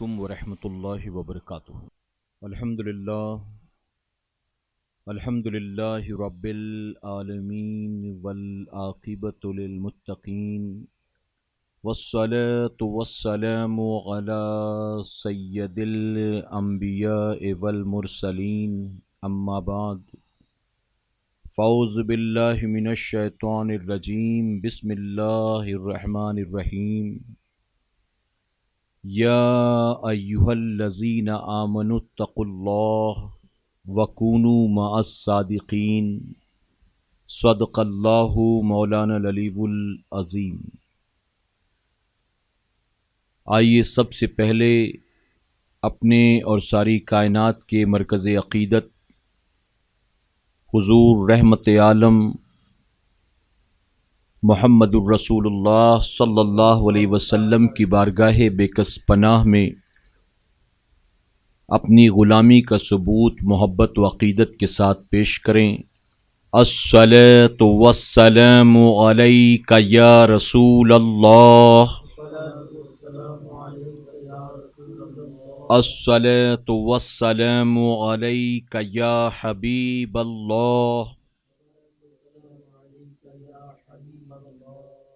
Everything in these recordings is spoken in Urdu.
علیکم ورحمۃ اللہ وبرکاتہ۔ الحمد للہ رب العالمین والعاقبۃ للمتقین والصلاة والسلام علی سید الانبیاء والمرسلین، اما بعد فاعوذ باللہ من الشیطان الرجیم، بسم اللہ الرحمن الرحیم۔ یا ایہا الذین آمنوا اتقوا اللہ وکونوا مع الصادقین، صدق اللہ مولانا العلی العظیم۔ آئیے سب سے پہلے اپنے اور ساری کائنات کے مرکز عقیدت حضور رحمت عالم محمد الرسول اللہ صلی اللہ علیہ وسلم کی بارگاہ بے کس پناہ میں اپنی غلامی کا ثبوت محبت و عقیدت کے ساتھ پیش کریں۔ الصلاۃ والسلام علیک یا رسول اللہ، الصلاۃ والسلام علیک یا حبیب اللہ،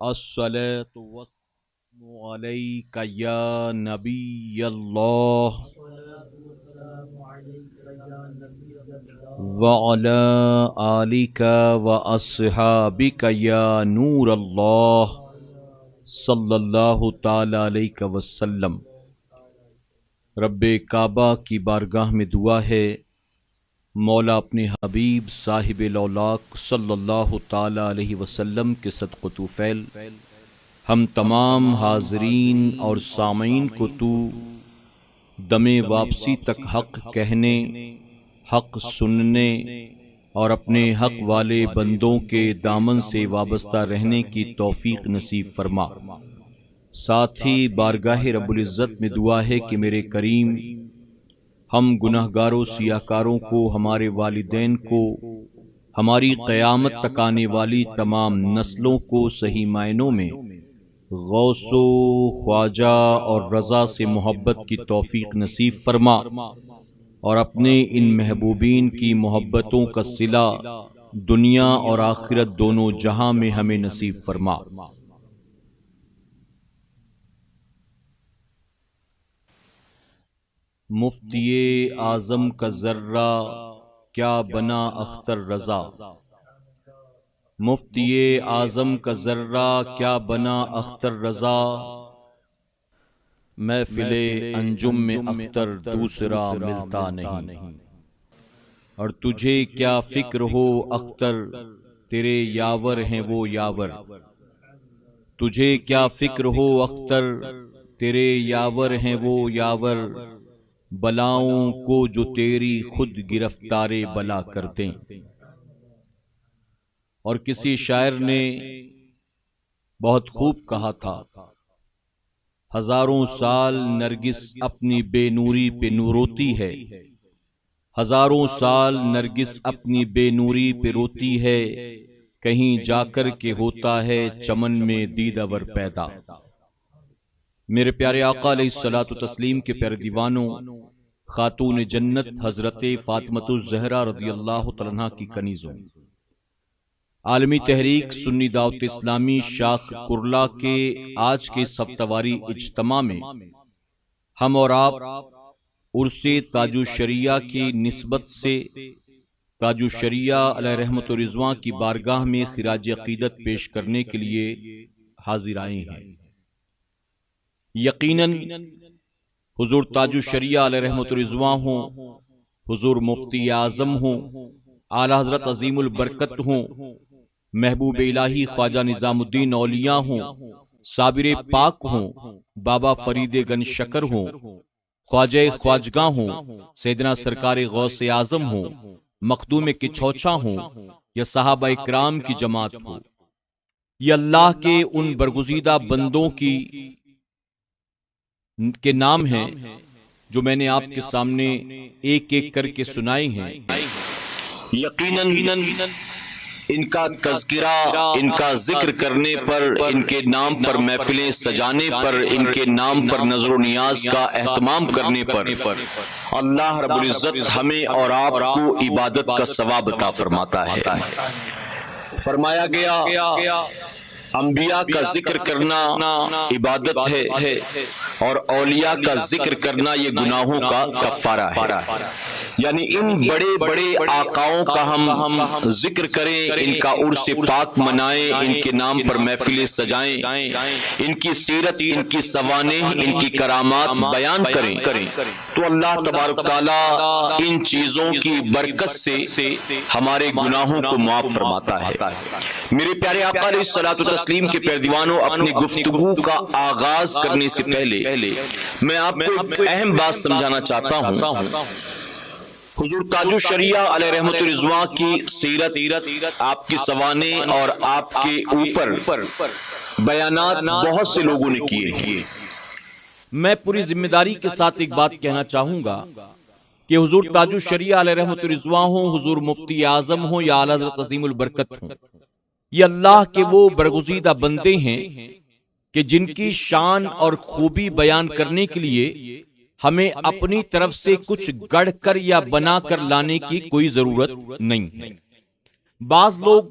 الصلاۃ والسلام علیک یا نبی اللہ، وعلی آلک واصحابک یا نور اللہ، صلی اللہ تعالی علیہ وسلم۔ رب کعبہ کی بارگاہ میں دعا ہے، مولا اپنے حبیب صاحب لولاک صلی اللہ تعالی علیہ وسلم کے صدق و طفیل ہم تمام حاضرین اور سامعین کو تو دم واپسی تک حق کہنے، حق سننے اور اپنے حق والے بندوں کے دامن سے وابستہ رہنے کی توفیق نصیب فرما۔ ساتھ ہی بارگاہ رب العزت میں دعا ہے کہ میرے کریم ہم گناہ گاروں سیاہ کاروں کو، ہمارے والدین کو، ہماری قیامت تک آنے والی تمام نسلوں کو صحیح معنوں میں غوث و خواجہ اور رضا سے محبت کی توفیق نصیب فرما، اور اپنے ان محبوبین کی محبتوں کا صلہ دنیا اور آخرت دونوں جہاں میں ہمیں نصیب فرما۔ مفتی اعظم کا ذرہ کیا بنا اختر رضا، مفتی اعظم کا ذرہ کیا بنا اختر رضا، محفل انجم میں اختر دوسرا ملتا نہیں۔ اور تجھے کیا فکر ہو اختر، تیرے یاور ہیں وہ یاور، تجھے کیا فکر ہو اختر، تیرے یاور ہیں وہ یاور، بلاؤں کو جو تیری خود گرفتار بلا کر دیں۔ اور کسی شاعر نے بہت خوب کہا تھا، ہزاروں سال نرگس اپنی بے نوری پہ روتی ہے، ہزاروں سال نرگس اپنی بے نوری پہ روتی ہے، کہیں جا کر کے ہوتا ہے چمن میں دیدہ ور پیدا۔ میرے پیارے آقا علیہ الصلوۃ والتسلیم کے پیارے دیوانوں، خاتون جنت حضرت فاطمۃ الزہرا رضی اللہ تعالیٰ عنہا کی کنیزوں، عالمی تحریک سنی دعوت اسلامی شاخ کرلا کے آج کے ہفتہ-واری اجتماع میں ہم اور آپ عرس تاج الشریعہ کی نسبت سے تاج الشریعہ علیہ رحمت و رضوان کی بارگاہ میں خراج عقیدت پیش کرنے کے لیے حاضر آئے ہیں۔ یقیناً حضور تاج الشریعہ علیہ رحمت و رضوان ہوں، حضور مفتی اعظم ہوں، اعلیٰ حضرت عظیم البرکت ہوں، محبوب الہی خواجہ نظام الدین اولیاء ہوں، صابر پاک ہوں، بابا فرید گنج شکر ہوں، خواجہ خواجگاں ہوں، سیدنا سرکار غوث اعظم ہوں، مخدوم کچھوچا ہوں، یا صحابہ اکرام کی جماعت ہو، یہ اللہ کے ان برگزیدہ بندوں کے نام ہیں جو میں نے آپ کے سامنے ایک ایک کر کے سنائے ہیں۔ یقیناً ان کا تذکرہ، ان کا ذکر کرنے پر، ان کے نام پر محفلیں سجانے پر، ان کے نام پر نظر و نیاز کا اہتمام کرنے پر اللہ رب العزت ہمیں اور آپ کو عبادت کا ثواب عطا فرماتا ہے۔ فرمایا گیا انبیاء کا ذکر کرنا عبادت ہے اور اولیاء کا ذکر کرنا یہ گناہوں کا کفارہ ہے۔ یعنی ان بڑے بڑے آقاؤں کا ہم ذکر کریں، ان کا عرس پاک منائیں، ان کے نام پر محفلیں سجائیں، ان کی سیرت، ان کی سوانح، ان کی کرامات بیان کریں تو اللہ تبارک تعالیٰ ان چیزوں کی برکت سے ہمارے گناہوں کو معاف فرماتا ہے۔ میرے پیارے آقا علیہ الصلوۃ والتسلیم کے پیروانوں، اپنی گفتگو کا آغاز کرنے سے پہلے میں آپ کو ایک اہم بات سمجھانا چاہتا ہوں۔ حضور تاج الشریعہ علیہ رحمت الرضوان کی سیرت، آپ کی سوانح اور آپ کے اوپر بیانات بہت سے لوگوں نے کیے۔ میں پوری ذمہ داری کے ساتھ ایک بات کہنا چاہوں گا کہ حضور تاج الشریعہ علیہ رحمت الرضوان ہوں، حضور مفتی اعظم ہوں یا اعلیٰ حضرت عظیم البرکت ہوں، یہ اللہ کے وہ برگزیدہ بندے ہیں کہ جن کی شان اور خوبی بیان کرنے کے لیے ہمیں اپنی طرف سے کچھ گڑھ کر یا بنا کر لانے کی کوئی ضرورت نہیں ہے۔ بعض لوگ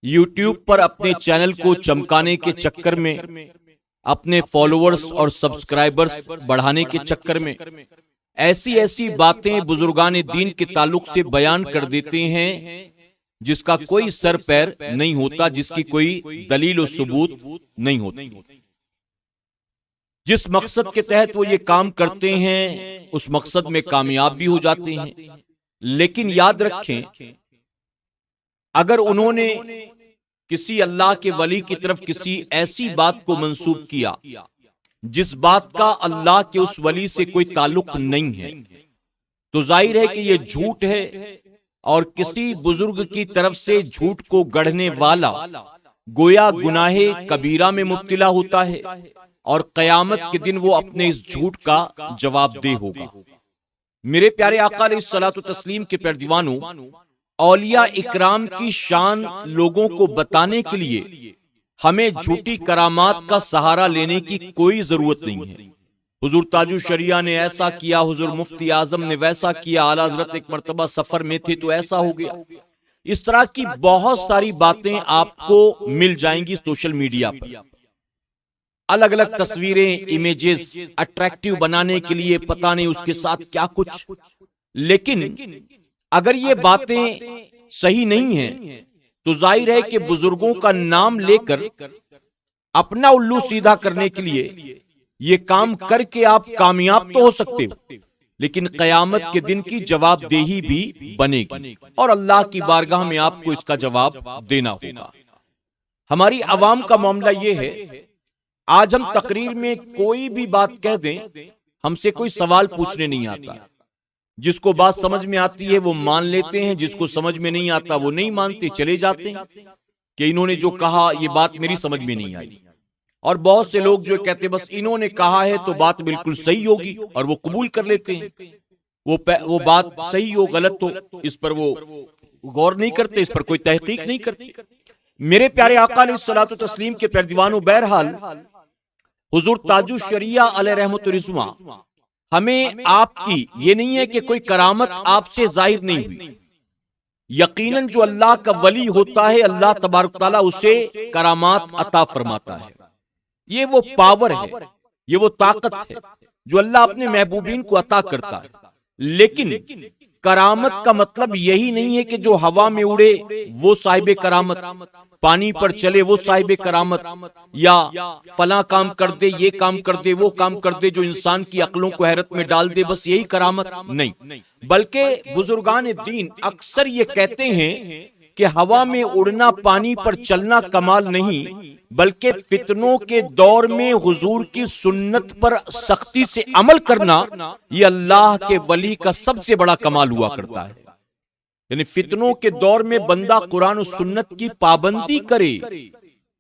یوٹیوب پر اپنے چینل کو چمکانے کے چکر میں، اپنے فالوورز اور سبسکرائبرز بڑھانے کے چکر میں ایسی باتیں بزرگان دین کے تعلق سے بیان کر دیتے ہیں جس کا کوئی سر پیر نہیں ہوتا، جس کی کوئی دلیل و ثبوت نہیں ہوتی۔ جس مقصد کے تحت وہ یہ کام کرتے ہیں اس مقصد میں کامیاب بھی ہو جاتے ہیں، لیکن یاد رکھیں اگر انہوں نے کسی اللہ کے ولی کی طرف کسی ایسی بات کو منسوب کیا جس بات کا اللہ کے اس ولی سے کوئی تعلق نہیں ہے تو ظاہر ہے کہ یہ جھوٹ ہے، اور کسی بزرگ کی طرف سے جھوٹ کو گڑھنے والا گویا گناہ کبیرہ میں مبتلا ہوتا ہے، اور قیامت کے دن وہ اپنے اس جھوٹ کا جواب دہ ہوگا۔ میرے پیارے آقا علیہ الصلوۃ والتسلیم کے پیروانوں، اولیاء اکرام کی شان لوگوں کو بتانے کے لیے ہمیں جھوٹی کرامات کا سہارا لینے کی کوئی ضرورت نہیں ہے۔ حضور تاج الشریعہ نے ایسا کیا، حضور مفتی اعظم نے ویسا کیا، اعلیٰ حضرت ایک مرتبہ سفر میں تھے تو ایسا ہو گیا۔ اس طرح کی بہت ساری باتیں آپ کو مل جائیں گی سوشل میڈیا پر، الگ الگ تصویریں، امیجز اٹریکٹیو بنانے کے لیے پتہ نہیں اس کے ساتھ کیا کچھ، لیکن اگر یہ باتیں صحیح نہیں ہیں تو ظاہر ہے کہ بزرگوں کا نام لے کر اپنا الو سیدھا کرنے کے لیے یہ کام کر کے آپ کامیاب تو ہو سکتے ہو، لیکن قیامت کے دن کی جواب دہی بھی بنے گی اور اللہ کی بارگاہ میں آپ کو اس کا جواب دینا ہوگا۔ ہماری عوام کا معاملہ یہ ہے، آج ہم تقریر میں کوئی بھی بات کہہ دیں، ہم سے کوئی سوال پوچھنے نہیں آتا، جس کو بات سمجھ میں آتی ہے وہ مان لیتے ہیں، جس کو سمجھ میں نہیں آتا وہ نہیں مانتے، چلے جاتے ہیں کہ انہوں نے جو کہا یہ بات میری سمجھ میں نہیں آئی۔ اور بہت سے لوگ جو کہتے بس انہوں نے کہا ہے تو بات بالکل صحیح ہوگی، اور وہ قبول کر لیتے ہیں، وہ بات صحیح ہو غلط ہو اس پر وہ غور نہیں کرتے، اس پر کوئی تحقیق نہیں کرتے۔ میرے پیارے آقا علیہ الصلوۃ والتسلیم کے پیروانوں، بہرحال حضور تاج الشریعہ علیہ رحمت الرضوان ہمیں آپ کی یہ نہیں ہے کہ کوئی کرامت آپ سے ظاہر نہیں ہوئی، یقیناً جو اللہ کا ولی ہوتا ہے اللہ تبارک تعالیٰ اسے کرامات عطا فرماتا ہے۔ یہ وہ پاور ہے، یہ وہ طاقت ہے جو اللہ اپنے محبوبین کو عطا کرتا ہے، لیکن کرامت کا مطلب یہی نہیں ہے کہ جو ہوا میں اڑے وہ صاحب کرامت، پانی پر چلے وہ صاحب کرامت، یا فلاں کام کر دے، یہ کام کر دے، وہ کام کر دے جو انسان کی عقلوں کو حیرت میں ڈال دے، بس یہی کرامت نہیں۔ بلکہ بزرگان دین اکثر یہ کہتے ہیں کہ ہوا میں اڑنا، پانی پر چلنا کمال نہیں، بلکہ فتنوں کے دور میں حضور کی سنت پر سختی سے عمل کرنا یہ اللہ کے ولی کا سب سے بڑا کمال ہوا کرتا ہے۔ یعنی فتنوں کے دور میں بندہ قرآن و سنت کی پابندی کرے،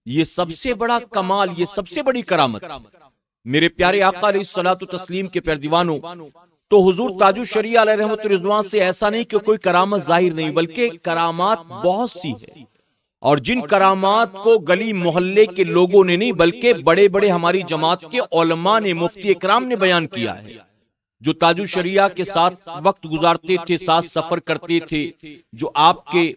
یہ سب سے بڑا کمال، یہ سب سے بڑی کرامت۔ میرے پیارے آقا علیہ الصلوۃ والتسلیم کے پیروانوں، تو حضور تاج الشریعہ علیہ رحمت الرضوان سے ایسا نہیں کہ کوئی کرامت ظاہر نہیں، بلکہ کرامات بہت سی ہے، اور جن کرامات کو گلی محلے کے لوگوں نے نہیں بلکہ بڑے بڑے ہماری جماعت کے علماء نے، مفتی اکرام نے بیان کیا ہے، جو تاج الشریعہ کے ساتھ وقت گزارتے تھے، ساتھ سفر کرتے تھے، جو آپ کے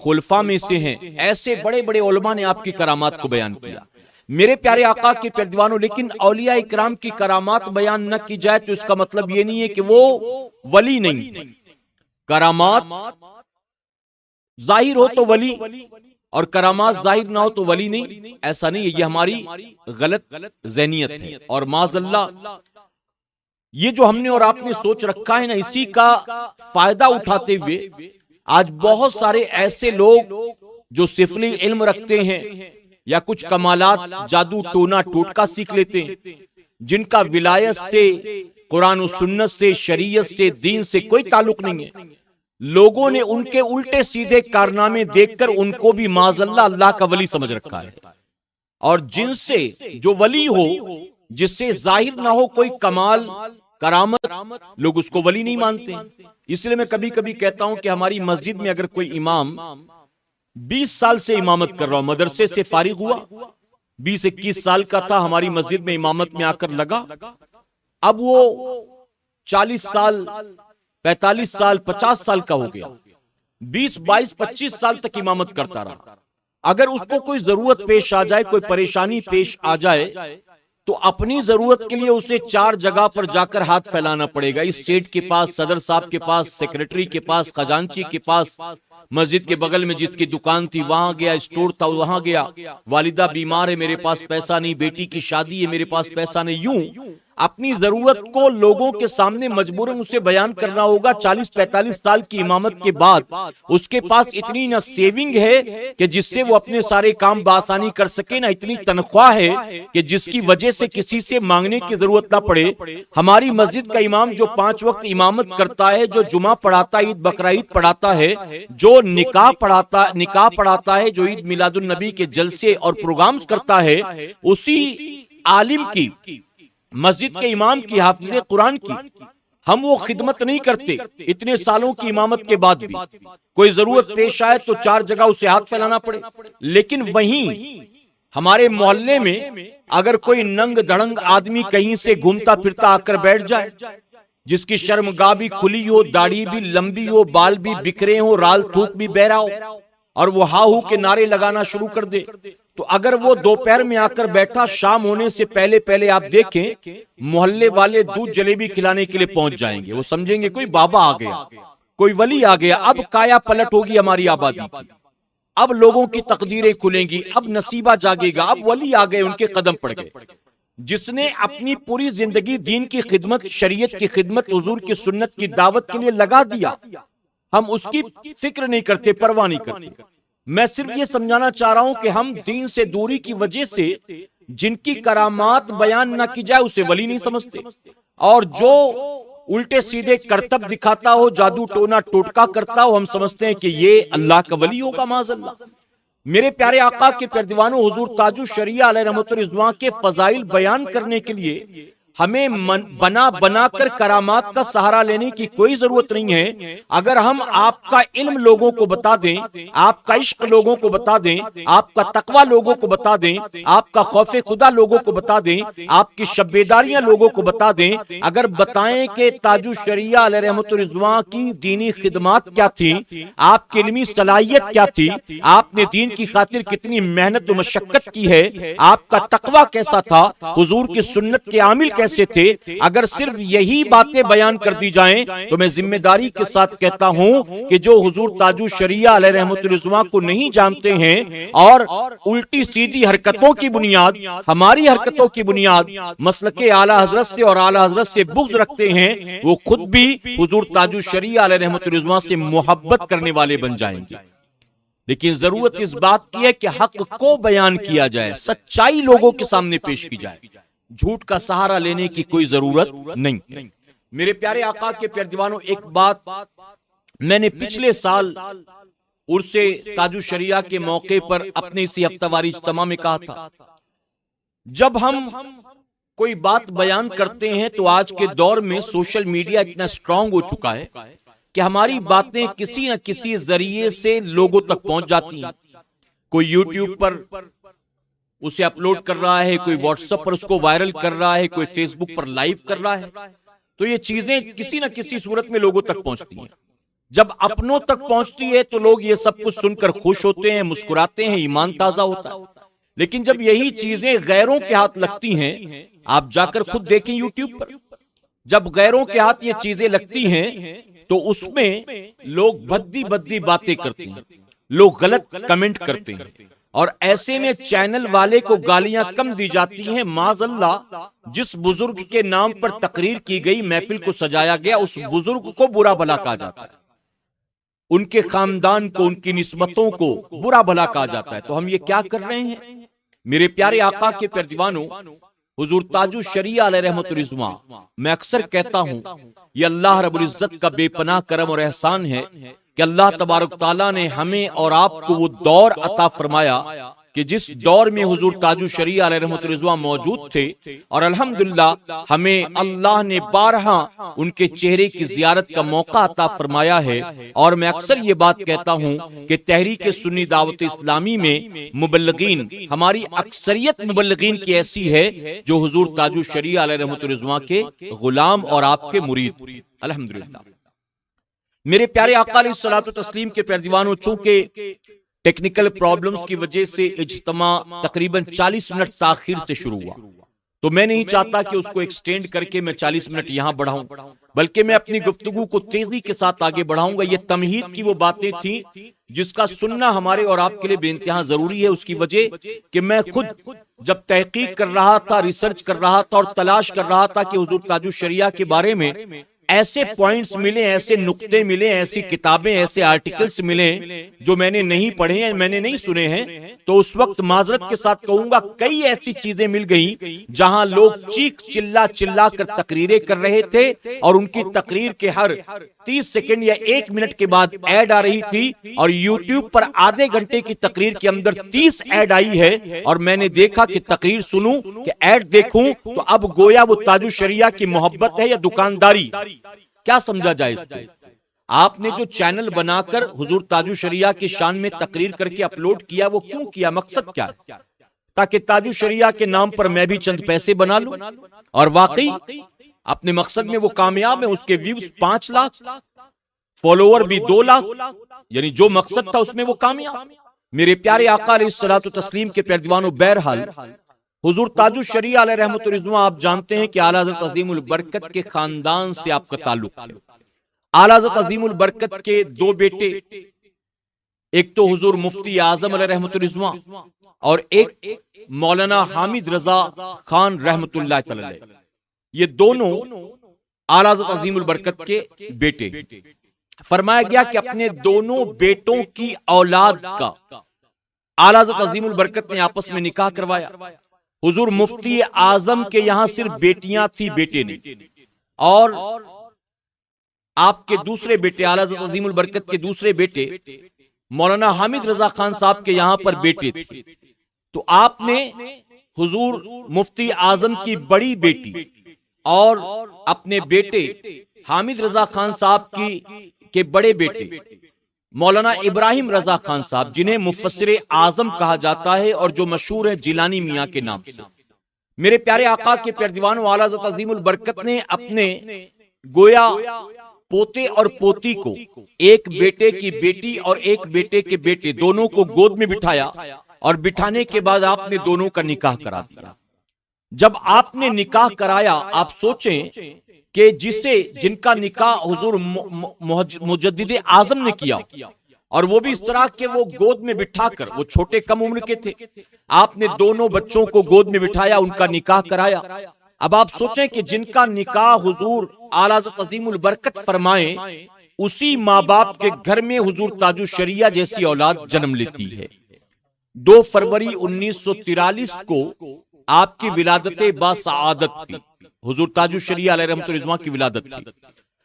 خلفاء میں سے ہیں، ایسے بڑے بڑے علماء نے آپ کی کرامات کو بیان کیا۔ میرے پیارے آقا کے پیارے دیوانوں، لیکن اولیاء اکرام کی کرامات بیان نہ کی جائے تو اس کا مطلب یہ نہیں ہے کہ وہ ولی نہیں۔ کرامات ظاہر ہو تو ولی، اور کرامات ظاہر نہ ہو تو ولی نہیں، ایسا نہیں ہے، یہ ہماری غلط ذہنیت ہے۔ اور معاذ اللہ یہ جو ہم نے اور آپ نے سوچ رکھا ہے نا، اسی کا فائدہ اٹھاتے ہوئے آج بہت سارے ایسے لوگ جو سفلی علم رکھتے ہیں یا کچھ کمالات جادو ٹونا ٹوٹکا سیکھ لیتے ہیں، جن کا ولایت سے، قرآن و سنت سے، شریعت سے، دین سے کوئی تعلق نہیں ہے، لوگوں نے ان کے الٹے سیدھے کارنامے دیکھ کر ان کو بھی معاذ اللہ اللہ کا ولی سمجھ رکھا ہے۔ اور جن سے جو ولی ہو، جس سے ظاہر نہ ہو کوئی کمال کرامت، لوگ اس کو ولی نہیں مانتے۔ اس لیے میں کبھی کبھی کہتا ہوں کہ ہماری مسجد میں اگر کوئی امام 20 سال سے امامت کر رہا ہو، مدرسے سے فارغ ہوا، 20-21 سال کا تھا، ہماری مسجد میں امامت میں آ کر لگا، اب وہ 40 سال 45 سال 50 سال کا ہو گیا، 20-22-25 سال تک امامت کرتا رہا، اگر اس کو کوئی ضرورت پیش آ جائے، کوئی پریشانی پیش آ جائے، تو اپنی ضرورت کے لیے اسے 4 جگہ پر جا کر ہاتھ پھیلانا پڑے گا، اس سیٹ کے پاس، صدر صاحب کے پاس، سیکریٹری کے پاس، خزانچی کے پاس، مسجد کے بغل میں جس کی دکان تھی وہاں گیا، اسٹور تھا وہاں گیا، والدہ بیمار ہے میرے پاس پیسہ نہیں، بیٹی کی شادی ہے میرے پاس پیسہ نہیں، یوں اپنی ضرورت کو لوگوں کے سامنے مجبوراً اسے بیان کرنا ہوگا۔ 40-45 سال کی امامت کے بعد اس کے پاس اتنی نہ سیونگ ہے کہ جس سے وہ اپنے سارے کام بآسانی کر سکے، نہ اتنی تنخواہ ہے کہ جس کی وجہ سے کسی سے مانگنے کی ضرورت نہ پڑے۔ ہماری مسجد کا امام جو 5 وقت امامت کرتا ہے، جو جمعہ پڑھاتا ہے، عید بقرعید پڑھاتا ہے، جو نکاح پڑھاتا ہے، جو عید میلاد النبی کے جلسے اور پروگرامز کرتا ہے، اسی عالم کی، مسجد کے امام کی، حافظ قرآن کی ہم وہ خدمت نہیں کرتے۔ اتنے سالوں کی امامت کے بعد بھی کوئی ضرورت پیش آئے تو 4 جگہ اسے ہاتھ پھیلانا پڑے، لیکن وہیں ہمارے محلے میں اگر کوئی ننگ دھڑنگ آدمی کہیں سے گھومتا پھرتا آ کر بیٹھ جائے، جس کی شرمگاہ بھی کھلی ہو، داڑھی بھی لمبی ہو، بال بھی بکھرے ہو، رال تھوک بھی بہرا ہو، اور وہ ہا ہو کے نعرے لگانا شروع کر دے، تو اگر وہ دوپہر میں آ کر بیٹھا، شام ہونے سے پہلے پہلے آپ دیکھیں محلے والے دودھ جلیبی کھلانے کے لیے پہنچ جائیں گے، وہ سمجھیں گے کوئی بابا آ گیا، کوئی ولی آ گیا۔ اب کایا پلٹ ہوگی ہماری آبادی کی، اب لوگوں کی تقدیریں کھلیں گی، اب نصیبہ جاگے گا، اب ولی آ گئے، ان کے قدم پڑ گئے۔ جس نے اپنی پوری زندگی دین کی خدمت، شریعت کی خدمت، حضور کی سنت کی دعوت کے لیے لگا دیا، ہم اس کی فکر نہیں کرتے، پرواہ نہیں کرتے۔ میں صرف یہ سمجھانا چاہ رہا ہوں کہ ہم دین سے دوری کی وجہ سے جن کی کرامات بیان نہ کی جائے اسے ولی نہیں سمجھتے، اور جو الٹے سیدھے کرتب دکھاتا ہو، جادو ٹونا ٹوٹکا کرتا ہو، ہم سمجھتے ہیں کہ یہ اللہ کا ولی ہوگا، معاذ اللہ۔ میرے پیارے آقا کے پیارے دیوانوں، حضور تاج الشریعہ علیہ رحمت الرضوان کے فضائل بیان کرنے کے لیے ہمیں بنا کر کرامات کا سہارا لینے کی کوئی ضرورت نہیں ہے۔ اگر ہم آپ کا علم لوگوں کو بتا دیں، آپ کا عشق لوگوں کو بتا دیں، آپ کا تقوی لوگوں کو بتا دیں، آپ کا خوف خدا لوگوں کو بتا دیں، آپ کی شب بیداریاں لوگوں کو بتا دیں، اگر بتائیں کہ تاج الشریعہ علیہ رحمت الرضوان کی دینی خدمات کیا تھی، آپ کی علمی صلاحیت کیا تھی، آپ نے دین کی خاطر کتنی محنت و مشقت کی ہے، آپ کا تقوی کیسا تھا، حضور کی سنت کے عامل کیسے تھے، اگر صرف یہی باتیں بیان کر دی جائیں تو میں ذمہ داری کے ساتھ کہتا ہوں کہ جو حضور تاج الشریعہ علیہ رحمت الرضوان کو نہیں جانتے ہیں اور الٹی سیدھی حرکتوں کی بنیاد، ہماری حرکتوں کی بنیاد مسلک اعلی حضرت سے اور اعلی حضرت سے بغض رکھتے ہیں، وہ خود بھی حضور تاج الشریعہ علیہ رحمت الرضوان سے محبت کرنے والے بن جائیں گے۔ لیکن ضرورت اس بات کی ہے کہ حق کو بیان کیا جائے، سچائی لوگوں کے سامنے پیش کی جائے، جھوٹ کا سہارا لینے کی کوئی ضرورت نہیں۔ میرے پیارے آقا کے پیارے دیوانوں، ایک بات میں نے پچھلے سال عرس تاج الشریعہ کے موقع پر اپنے اسی ہفتہ واری اجتماع میں کہا تھا، جب ہم کوئی بات بیان کرتے ہیں تو آج کے دور میں سوشل میڈیا اتنا سٹرونگ ہو چکا ہے کہ ہماری باتیں کسی نہ کسی ذریعے سے لوگوں تک پہنچ جاتی ہیں. کوئی یوٹیوب پر اسے اپلوڈ کر رہا ہے، کوئی واٹس ایپ پر اس کو وائرل کر رہا ہے، کوئی فیس بک پر لائیو کر رہا ہے. تو یہ چیزیں کسی نہ کسی صورت میں لوگوں تک پہنچتی ہیں. جب اپنوں تک پہنچتی ہے تو لوگ یہ سب کچھ سن کر خوش ہوتے ہیں، مسکراتے ہیں، ایمان تازہ ہوتا ہے. لیکن جب یہی چیزیں غیروں کے ہاتھ لگتی ہیں، آپ جا کر خود دیکھیں یوٹیوب پر، جب غیروں کے ہاتھ یہ چیزیں لگتی ہیں تو اس میں لوگ بھدی بھدی باتیں کرتے ہیں، لوگ غلط کمنٹ کرتے ہیں، اور ایسے میں چینل والے کو گالیاں کم دی جاتی ہیں. معاذ اللہ، جس بزرگ کے نام پر تقریر کی گئی، محفل کو سجایا گیا، اس بزرگ کو برا بھلا کہا جاتا ہے، ان کے خاندان کو، ان کی نسبتوں کو برا بھلا کہا جاتا ہے. تو ہم یہ کیا کر رہے ہیں؟ میرے پیارے آقا کے پیارے دیوانوں، حضور تاج الشریعہ علیہ رحمت الرضوان، میں اکثر کہتا ہوں یہ اللہ رب العزت کا بے پناہ کرم اور احسان ہے کہ اللہ تبارک تعالیٰ نے ہمیں اور آپ کو وہ دور عطا فرمایا کہ جس دور میں حضور تاج الشریعہ علیہ رحمت الرضوان موجود تھے، اور الحمدللہ ہمیں اللہ نے بارہا ان کے چہرے کی زیارت کا موقع عطا فرمایا ہے. اور میں اکثر یہ بات کہتا ہوں کہ تحریک سنی دعوت اسلامی میں مبلغین، ہماری اکثریت مبلغین کی ایسی ہے جو حضور تاج الشریعہ علیہ رحمت الرضوان کے غلام اور آپ کے مرید. الحمدللہ میرے پیارے آقا علیہ الصلوۃ والتسلیم کے پیارے دیوانوں، چونکہ ٹیکنیکل پرابلمز کی وجہ سے اجتماع تقریباً 40 منٹ تاخیر سے شروع ہوا، تو میں نہیں چاہتا کہ اس کو ایکسٹینڈ کر کے میں 40 منٹ یہاں بڑھاؤں، بلکہ میں اپنی گفتگو کو تیزی کے ساتھ آگے بڑھاؤں گا. یہ تمہید کی وہ باتیں تھیں جس کا سننا ہمارے اور آپ کے لیے بے انتہا ضروری ہے. اس کی وجہ کہ میں خود جب تحقیق کر رہا تھا، ریسرچ کر رہا تھا اور تلاش کر رہا تھا کہ حضور تاج الشریعہ کے بارے میں ایسے پوائنٹس ملیں، ایسے نقطے ملیں، ایسی کتابیں، ایسے آرٹیکلز ملیں جو میں نے نہیں پڑھے ہیں، میں نے نہیں سنے ہیں، تو اس وقت معذرت کے ساتھ کہوں گا کئی ایسی چیزیں مل گئیں جہاں لوگ چیخ چلا کر تقریریں کر رہے تھے، اور ان کی تقریر کے ہر 30 سیکنڈ یا 1 منٹ کے بعد ایڈ آ رہی تھی، اور یوٹیوب پر آدھے گھنٹے کی تقریر کے اندر 30 ایڈ آئی ہے. اور میں نے دیکھا کہ تقریر سنوں کہ ایڈ دیکھوں تو اب گویا وہ تاج الشریعہ کی محبت ہے یا دکانداری، کیا سمجھا جائے اس کو؟ آپ نے جو چینل بنا کر حضور تاج الشریعہ کی شان میں تقریر کر کے اپلوڈ کیا، وہ کیوں کیا؟ مقصد کیا ہے؟ تاکہ تاج الشریعہ کے نام پر میں بھی چند پیسے بنا لوں. اور واقعی اپنے مقصد میں وہ کامیاب ہے. اس کے ویوز 5 لاکھ، فالوور بھی 2 لاکھ، یعنی جو مقصد تھا اس میں وہ کامیاب. میرے پیارے آقا علیہ الصلوۃ والتسلیم کے پیارے دیوانوں، بہرحال حضور تاج الشریعہ علیہ رحمت الرضوان، آپ جانتے ہیں کہ اعلیٰ حضرت عظیم البرکت کے خاندان سے آپ کا تعلق ہے. اعلیٰ حضرت عظیم البرکت کے 2 بیٹے، ایک تو حضور مفتی اعظم علیہ رحمت الرضوان اور ایک مولانا حامد رضا خان رحمت اللہ تعالی. یہ دونوں اعلیٰ حضرت عظیم البرکت کے بیٹے. فرمایا گیا کہ اپنے دونوں بیٹوں کی اولاد کا اعلیٰ حضرت عظیم البرکت نے آپس میں نکاح کروایا. حضور مفتی اعظم کے یہاں صرف بیٹیاں تھی، بیٹے نہیں. اور آپ کے دوسرے بیٹے، اعلیٰ حضرت عظیم البرکت کے دوسرے بیٹے مولانا حامد رضا خان صاحب کے یہاں پر بیٹے تھے. تو آپ نے حضور مفتی اعظم کی بڑی بیٹی اور اپنے بیٹے حامد رضا خان صاحب کے بڑے بیٹے مولانا ابراہیم رضا خان صاحب، جنہیں مفسر اعظم کہا جاتا ہے اور جو مشہور ہے جیلانی میاں کے نام سے. میرے پیارے آقا کے پیارے دیوانوں، اعلیٰ حضرت عظیم البرکت نے اپنے گویا پوتے اور پوتی کو، ایک بیٹے کی بیٹی اور ایک بیٹے کے بیٹے، دونوں کو گود میں بٹھایا، اور بٹھانے کے بعد آپ نے دونوں کا نکاح کرا دیا. جب آپ نے نکاح کرایا، آپ سوچیں کہ جن کا نکاح حضور مجدد اعظم نے کیا، اور وہ بھی اس طرح کہ وہ گود میں بٹھا کر، وہ چھوٹے کم عمر کے تھے، آپ نے دونوں بچوں کو گود میں بٹھایا، ان کا نکاح کرایا. اب آپ سوچیں کہ جن کا نکاح حضور اعلیٰ حضرت عظیم البرکت فرمائیں، اسی ماں باپ کے گھر میں حضور تاج الشریعہ جیسی اولاد جنم لیتی ہے. 2 فروری 1943 کو آپ کی ولادت باسعادت تھی. حضور تاج الشریعہ علیہ رحمت الرضوان کی ولادت تھی.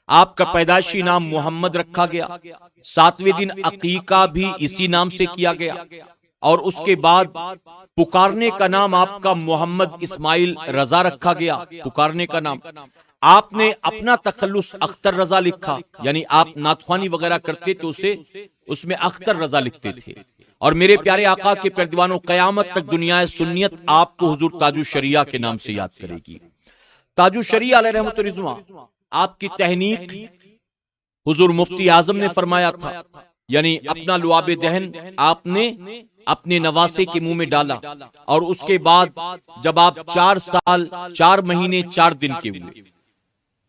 آپ کا پیدائشی نام محمد رکھا گیا. 7ویں دن عقیقہ بھی اسی نام سے کیا گیا. اور اس کے بعد پکارنے کا نام آپ کا محمد اسماعیل رضا رکھا گیا، پکارنے کا نام۔ آپ نے اپنا تخلص اختر رضا لکھا، یعنی آپ نعت خوانی وغیرہ کرتے تو اس میں اختر رضا لکھتے تھے۔ اور میرے پیارے آقا کے پیردیوانوں، قیامت تک دنیا سنیت آپ کو حضور تاج الشریعہ کے نام سے یاد کرے گی۔ تاج الشریعہ علیہ رحمت و رضوان، آپ کی تحنیک حضور مفتی اعظم نے فرمایا تھا، یعنی اپنا لعاب دہن آپ نے اپنے نواسے کے منہ میں ڈالا، اور اس کے بعد جب آپ 4 سال 4 مہینے 4 دن کے ہوئے،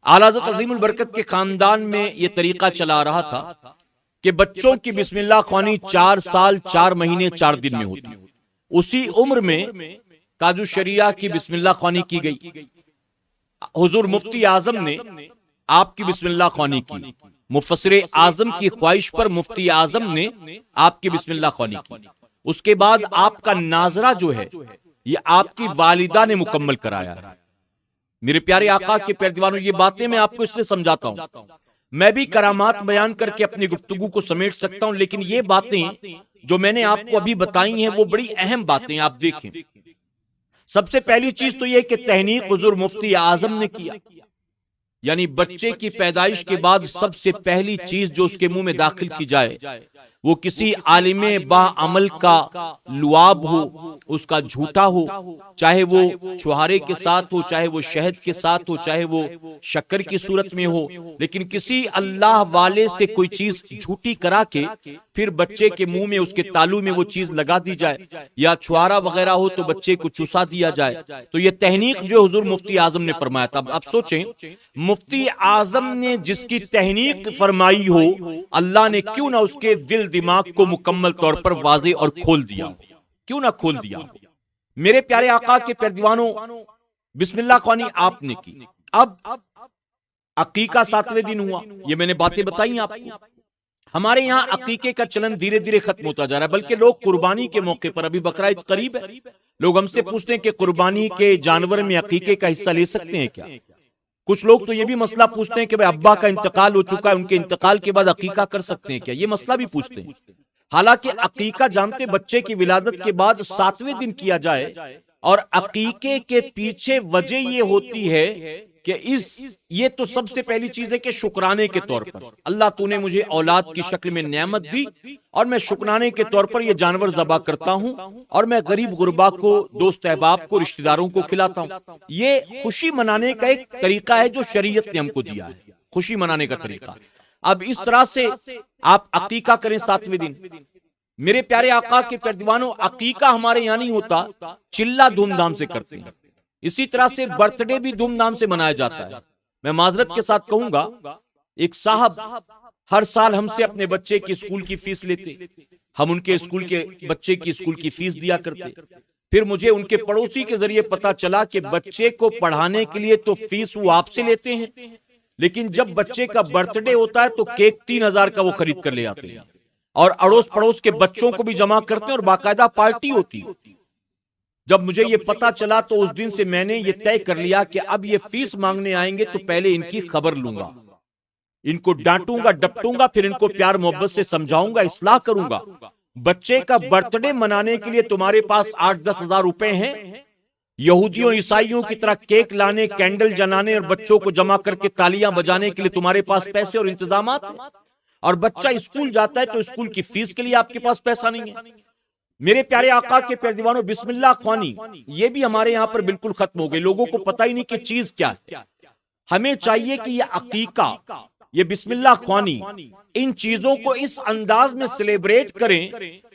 اعلیٰ حضرت عظیم البرکت کے خاندان میں یہ طریقہ چلا رہا تھا کہ بچوں کی بسم اللہ خوانی 4 سال 4 مہینے 4 دن میں ہوتی۔ اسی عمر میں تاج الشریعہ کی بسم اللہ خوانی کی گئی۔ حضور مفتی اعظم نے آپ کی بسم اللہ خوانی کی، مفسر اعظم کی خواہش پر مفتی اعظم نے آپ کی بسم اللہ خوانی کی۔ اس کے بعد آپ کا ناظرہ جو ہے یہ آپ کی والدہ نے مکمل کرایا ہے۔ میرے پیارے آقا کے پیردیوانوں، یہ باتیں میں آپ کو اس لیے سمجھاتا ہوں، میں بھی کرامات بیان کر کے اپنی گفتگو کو سمیٹ سکتا ہوں، لیکن یہ باتیں جو میں نے آپ کو ابھی بتائی ہیں وہ بڑی اہم باتیں، آپ دیکھیں۔ سب سے پہلی چیز تو یہ کہ تحنیک حضور مفتی اعظم نے کیا، یعنی بچے کی پیدائش کے بعد سب سے پہلی چیز جو اس کے منہ میں داخل کی جائے وہ کسی عالم با عمل کا لعاب ہو، اس کا جھوٹا ہو، چاہے وہ چھہارے کے ساتھ ہو، چاہے وہ شہد کے ساتھ ہو، چاہے وہ شکر کی صورت میں ہو، لیکن کسی اللہ والے سے کوئی چیز جھوٹی کرا کے پھر بچے کے منہ میں اس کے تالو میں وہ چیز لگا دی جائے، یا چھہارا وغیرہ ہو تو بچے کو چسا دیا جائے، تو یہ تحنیک جو حضور مفتی اعظم نے فرمایا تھا۔ اب سوچیں، مفتی اعظم نے جس کی تحنیک فرمائی ہو، اللہ نے کیوں نہ اس کے دل دماغ کو مکمل طور پر واضح اور کھول دیا، کیوں نہ کھول دیا۔ میرے پیارے آقا کے پیردیوانوں، بسم اللہ خوانی آپ نے کی۔ اب عقیقہ 7ویں دن ہوا، یہ میں نے باتیں بتائی آپ کو۔ ہمارے یہاں عقیقے کا چلن دھیرے دھیرے ختم ہوتا جا رہا ہے، بلکہ لوگ قربانی کے موقع پر، ابھی بقرہ عید قریب ہے، لوگ ہم سے پوچھتے ہیں کہ قربانی کے جانور میں عقیقے کا حصہ لے سکتے ہیں کیا؟ کچھ لوگ تو یہ بھی مسئلہ پوچھتے ہیں کہ بھئی ابا کا انتقال ہو چکا ہے، ان کے انتقال کے بعد عقیقہ کر سکتے ہیں کیا؟ یہ مسئلہ بھی پوچھتے ہیں۔ حالانکہ عقیقہ جانتے بچے کی ولادت کے بعد 7ویں دن کیا جائے، اور عقیقے کے پیچھے وجہ یہ ہوتی ہے کہ یہ تو سب سے پہلی چیز ہے کہ شکرانے کے طور پر اللہ تو نے مجھے اولاد کی شکل میں نعمت دی، اور میں شکرانے کے طور پر یہ جانور ذبح کرتا ہوں، اور میں غریب غربا کو، دوست احباب کو، رشتہ داروں کو کھلاتا ہوں۔ یہ خوشی منانے کا ایک طریقہ ہے جو شریعت نے ہم کو دیا ہے، خوشی منانے کا طریقہ۔ اب اس طرح سے آپ عقیقہ کریں 7ویں دن۔ میرے پیارے آقا کے پیردیوانوں، عقیقہ ہمارے یہاں نہیں ہوتا، چلہ دھوم دھام سے کرتے ہیں۔ اسی طرح سے برتھ ڈے بھی دھوم دھام سے منایا جاتا ہے۔ میں معذرت کے ساتھ کہوں گا، ایک صاحب ہر سال ہم سے اپنے بچے کی اسکول کی فیس لیتے، ہم ان کے اسکول کے بچے کی اسکول کی فیس دیا کرتے۔ پھر مجھے ان کے پڑوسی کے ذریعے پتا چلا کہ بچے کو پڑھانے کے لیے تو فیس وہ آپ سے لیتے ہیں، لیکن جب بچے کا برتھ ڈے ہوتا ہے تو کیک 3000 کا وہ خرید کر لے آتے ہیں، اور اڑوس پڑوس کے بچوں کو بھی جمع کرتے ہیں، اور باقاعدہ پارٹی ہوتی ہے۔ جب مجھے یہ پتا چلا تو اس دن سے میں نے یہ طے کر لیا کہ اب یہ فیس مانگنے آئیں گے تو پہلے ان کی خبر لوں گا، ان کو ڈانٹوں گا، ڈپٹوں گا، پھر ان کو پیار محبت سے سمجھاؤں گا، اصلاح کروں گا۔ بچے کا برتھ ڈے منانے کے لیے تمہارے پاس 8-10 ہزار روپے ہیں، یہودیوں عیسائیوں کی طرح کیک لانے، کینڈل جلانے اور بچوں کو جمع کر کے تالیاں بجانے کے لیے تمہارے پاس پیسے اور انتظامات ہیں، اور بچہ اسکول جاتا ہے تو اسکول کی فیس کے لیے آپ کے پاس پیسہ نہیں ہے۔ میرے پیارے آقا کے پیردیوانوں، بسم اللہ خوانی یہ بھی ہمارے یہاں پر بالکل ختم ہو گئی، لوگوں کو پتہ ہی نہیں کہ چیز کیا ہے۔ ہمیں چاہیے کہ یہ عقیقہ، یہ بسم اللہ خوانی، ان چیزوں کو اس انداز میں سیلیبریٹ کریں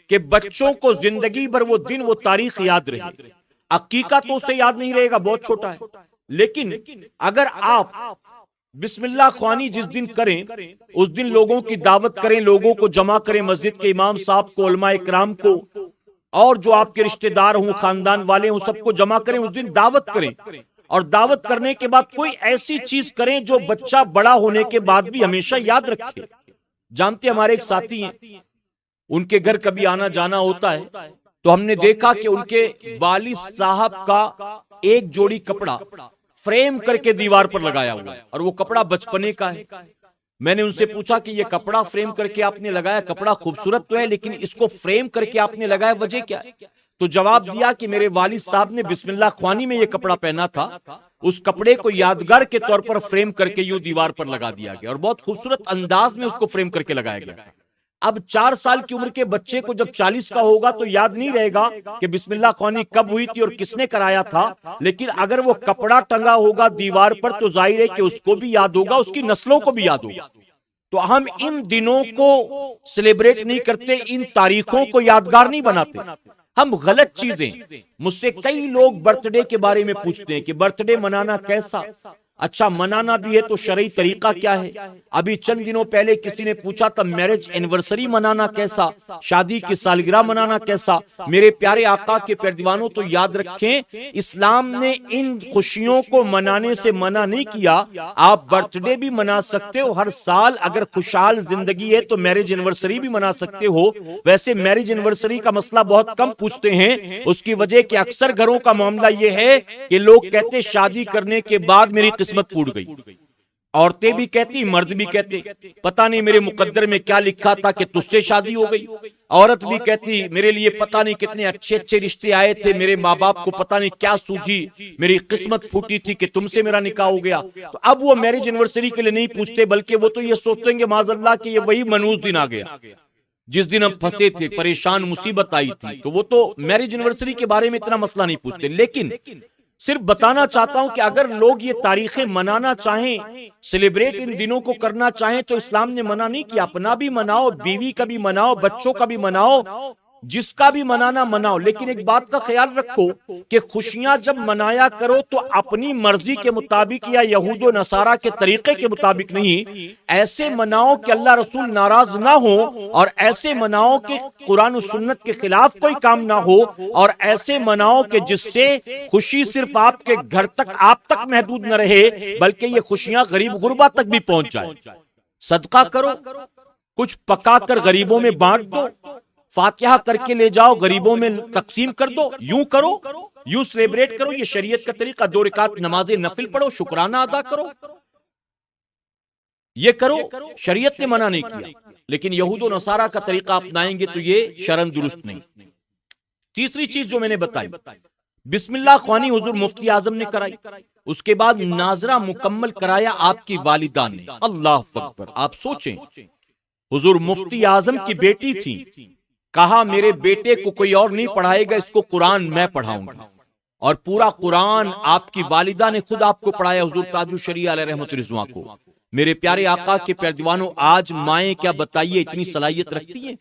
کہ بچوں کو زندگی بھر وہ دن، وہ تاریخ یاد رہے۔ عقیقہ تو اسے یاد نہیں رہے گا، بہت چھوٹا ہے، لیکن اگر آپ بسم اللہ خوانی جس دن کریں اس دن لوگوں کی دعوت کریں، لوگوں کو جمع کریں، مسجد کے امام صاحب کو، علماء اکرام کو، اور جو آپ کے رشتہ دار ہوں، خاندان والے ہوں، سب کو جمع کریں، اس دن دعوت کریں، اور دعوت کرنے کے بعد کوئی ایسی چیز کریں جو بچہ بڑا ہونے کے بعد بھی ہمیشہ یاد رکھے۔ جانتے ہمارے ایک ساتھی ہیں، ان کے گھر کبھی آنا جانا ہوتا ہے تو ہم نے دیکھا کہ ان کے والد صاحب کا ایک جوڑی کپڑا فریم کر کے دیوار پر لگایا ہوا ہے، اور وہ کپڑا بچپنے کا ہے۔ میں نے ان سے پوچھا کہ یہ کپڑا فریم کر کے آپ نے لگایا، کپڑا خوبصورت تو ہے لیکن اس کو فریم کر کے آپ نے لگایا، وجہ کیا ہے؟ تو جواب دیا کہ میرے والد صاحب نے بسم اللہ خوانی میں یہ کپڑا پہنا تھا، اس کپڑے کو یادگار کے طور پر فریم کر کے یوں دیوار پر لگا دیا گیا اور بہت خوبصورت انداز میں اس کو فریم کر کے لگایا گیا۔ اب 4 سال کی عمر کے بچے کو جب 40 کا ہوگا تو یاد نہیں رہے گا کہ بسم اللہ خوانی کب ہوئی تھی اور کس نے کرایا تھا، لیکن اگر وہ کپڑا ٹنگا ہوگا دیوار پر تو ظاہر ہے کہ اس کو بھی یاد ہوگا، اس کی نسلوں کو بھی یاد ہوگا۔ تو ہم ان دنوں کو سیلیبریٹ نہیں کرتے، ان تاریخوں کو یادگار نہیں بناتے، ہم غلط چیزیں۔ مجھ سے کئی لوگ برتھ ڈے کے بارے میں پوچھتے ہیں کہ برتھ ڈے منانا کیسا؟ اچھا منانا بھی ہے تو شرعی طریقہ کیا ہے؟ ابھی چند دنوں پہلے کسی نے پوچھا تھا میرج اینیورسری منانا کیسا، شادی کی سالگرہ منانا کیسا؟ میرے پیارے آقا کے پیردیوانوں تو یاد رکھیں، اسلام نے ان خوشیوں کو منانے سے منع نہیں کیا۔ آپ برتھ ڈے بھی منا سکتے ہو ہر سال، اگر خوشحال زندگی ہے تو میرج اینیورسری بھی منا سکتے ہو۔ ویسے میرج اینیورسری کا مسئلہ بہت کم پوچھتے ہیں، اس کی وجہ کہ اکثر گھروں کا معاملہ یہ ہے کہ لوگ کہتے شادی کرنے کے بعد میری قسمت پھوٹ گئی، عورتیں بھی کہتی مرد بھی کہتے پتہ نہیں میرے مقدر میں کیا لکھا تھا کہ تجھ سے شادی ہو گئی، عورت بھی کہتی میرے لیے پتہ نہیں کتنے اچھے اچھے رشتے آئے تھے، میرے ماں باپ کو پتہ نہیں کیا سوجھی، میری قسمت پھوٹی تھی کہ تم سے میرا نکاح ہو گیا۔ تو اب وہ میرج اینیورسری کے لیے نہیں پوچھتے، بلکہ وہ تو یہ سوچتے ہیں کہ معاذ اللہ کہ یہ وہی منحوس دن آ گیا جس دن ہم پھنسے تھے، پریشان مصیبت آئی تھی، تو وہ تو میرج اینیورسری کے بارے میں اتنا مسئلہ نہیں پوچھتے۔ لیکن صرف بتانا چاہتا ہوں کہ اگر لوگ یہ تاریخیں منانا چاہیں، سیلیبریٹ ان دنوں کو کرنا چاہیں تو اسلام نے منع نہیں کیا، اپنا بھی مناؤ، بیوی کا بھی مناؤ، بچوں کا بھی مناؤ، جس کا بھی منانا مناؤ، لیکن ایک بات کا خیال رکھو کہ خوشیاں جب منایا کرو تو اپنی مرضی کے مطابق یا یہود و نصارہ کے طریقے کے مطابق نہیں، ایسے مناؤ کہ اللہ رسول ناراض نہ ہو، اور ایسے مناؤ کہ قرآن و سنت کے خلاف کوئی کام نہ ہو، اور ایسے مناؤ کہ جس سے خوشی صرف آپ کے گھر تک، آپ تک محدود نہ رہے، بلکہ یہ خوشیاں غریب غربا تک بھی پہنچ جائے۔ صدقہ کرو، کچھ پکا کر غریبوں میں بانٹ دو، فاتحہ کر کے لے جاؤ غریبوں میں تقسیم کر دو، یوں کرو، یوں سیلیبریٹ کرو، یہ شریعت کا طریقہ۔ 2 رکعت نماز نفل پڑھو، شکرانہ ادا کرو، یہ کرو، شریعت نے منع نہیں کیا، لیکن یہود و نصارہ کا طریقہ اپنائیں گے تو یہ شرعاً درست نہیں۔ تیسری چیز جو میں نے بتائی، بسم اللہ خوانی حضور مفتی اعظم نے کرائی، اس کے بعد ناظرہ مکمل کرایا آپ کی والدہ نے۔ اللہ اکبر، آپ سوچیں، حضور مفتی اعظم کی بیٹی تھی، کہا میرے بیٹے کو کوئی اور نہیں پڑھائے گا، اس کو قرآن میں پڑھاؤں گا، اور پورا قرآن آپ کی والدہ نے خود آپ کو پڑھایا، حضور تاج الشریعہ علیہ رحمت رضوان کو۔ میرے پیارے آقا کے پیردیوانوں، آج مائیں کیا بتائیے اتنی صلاحیت رکھتی ہیں،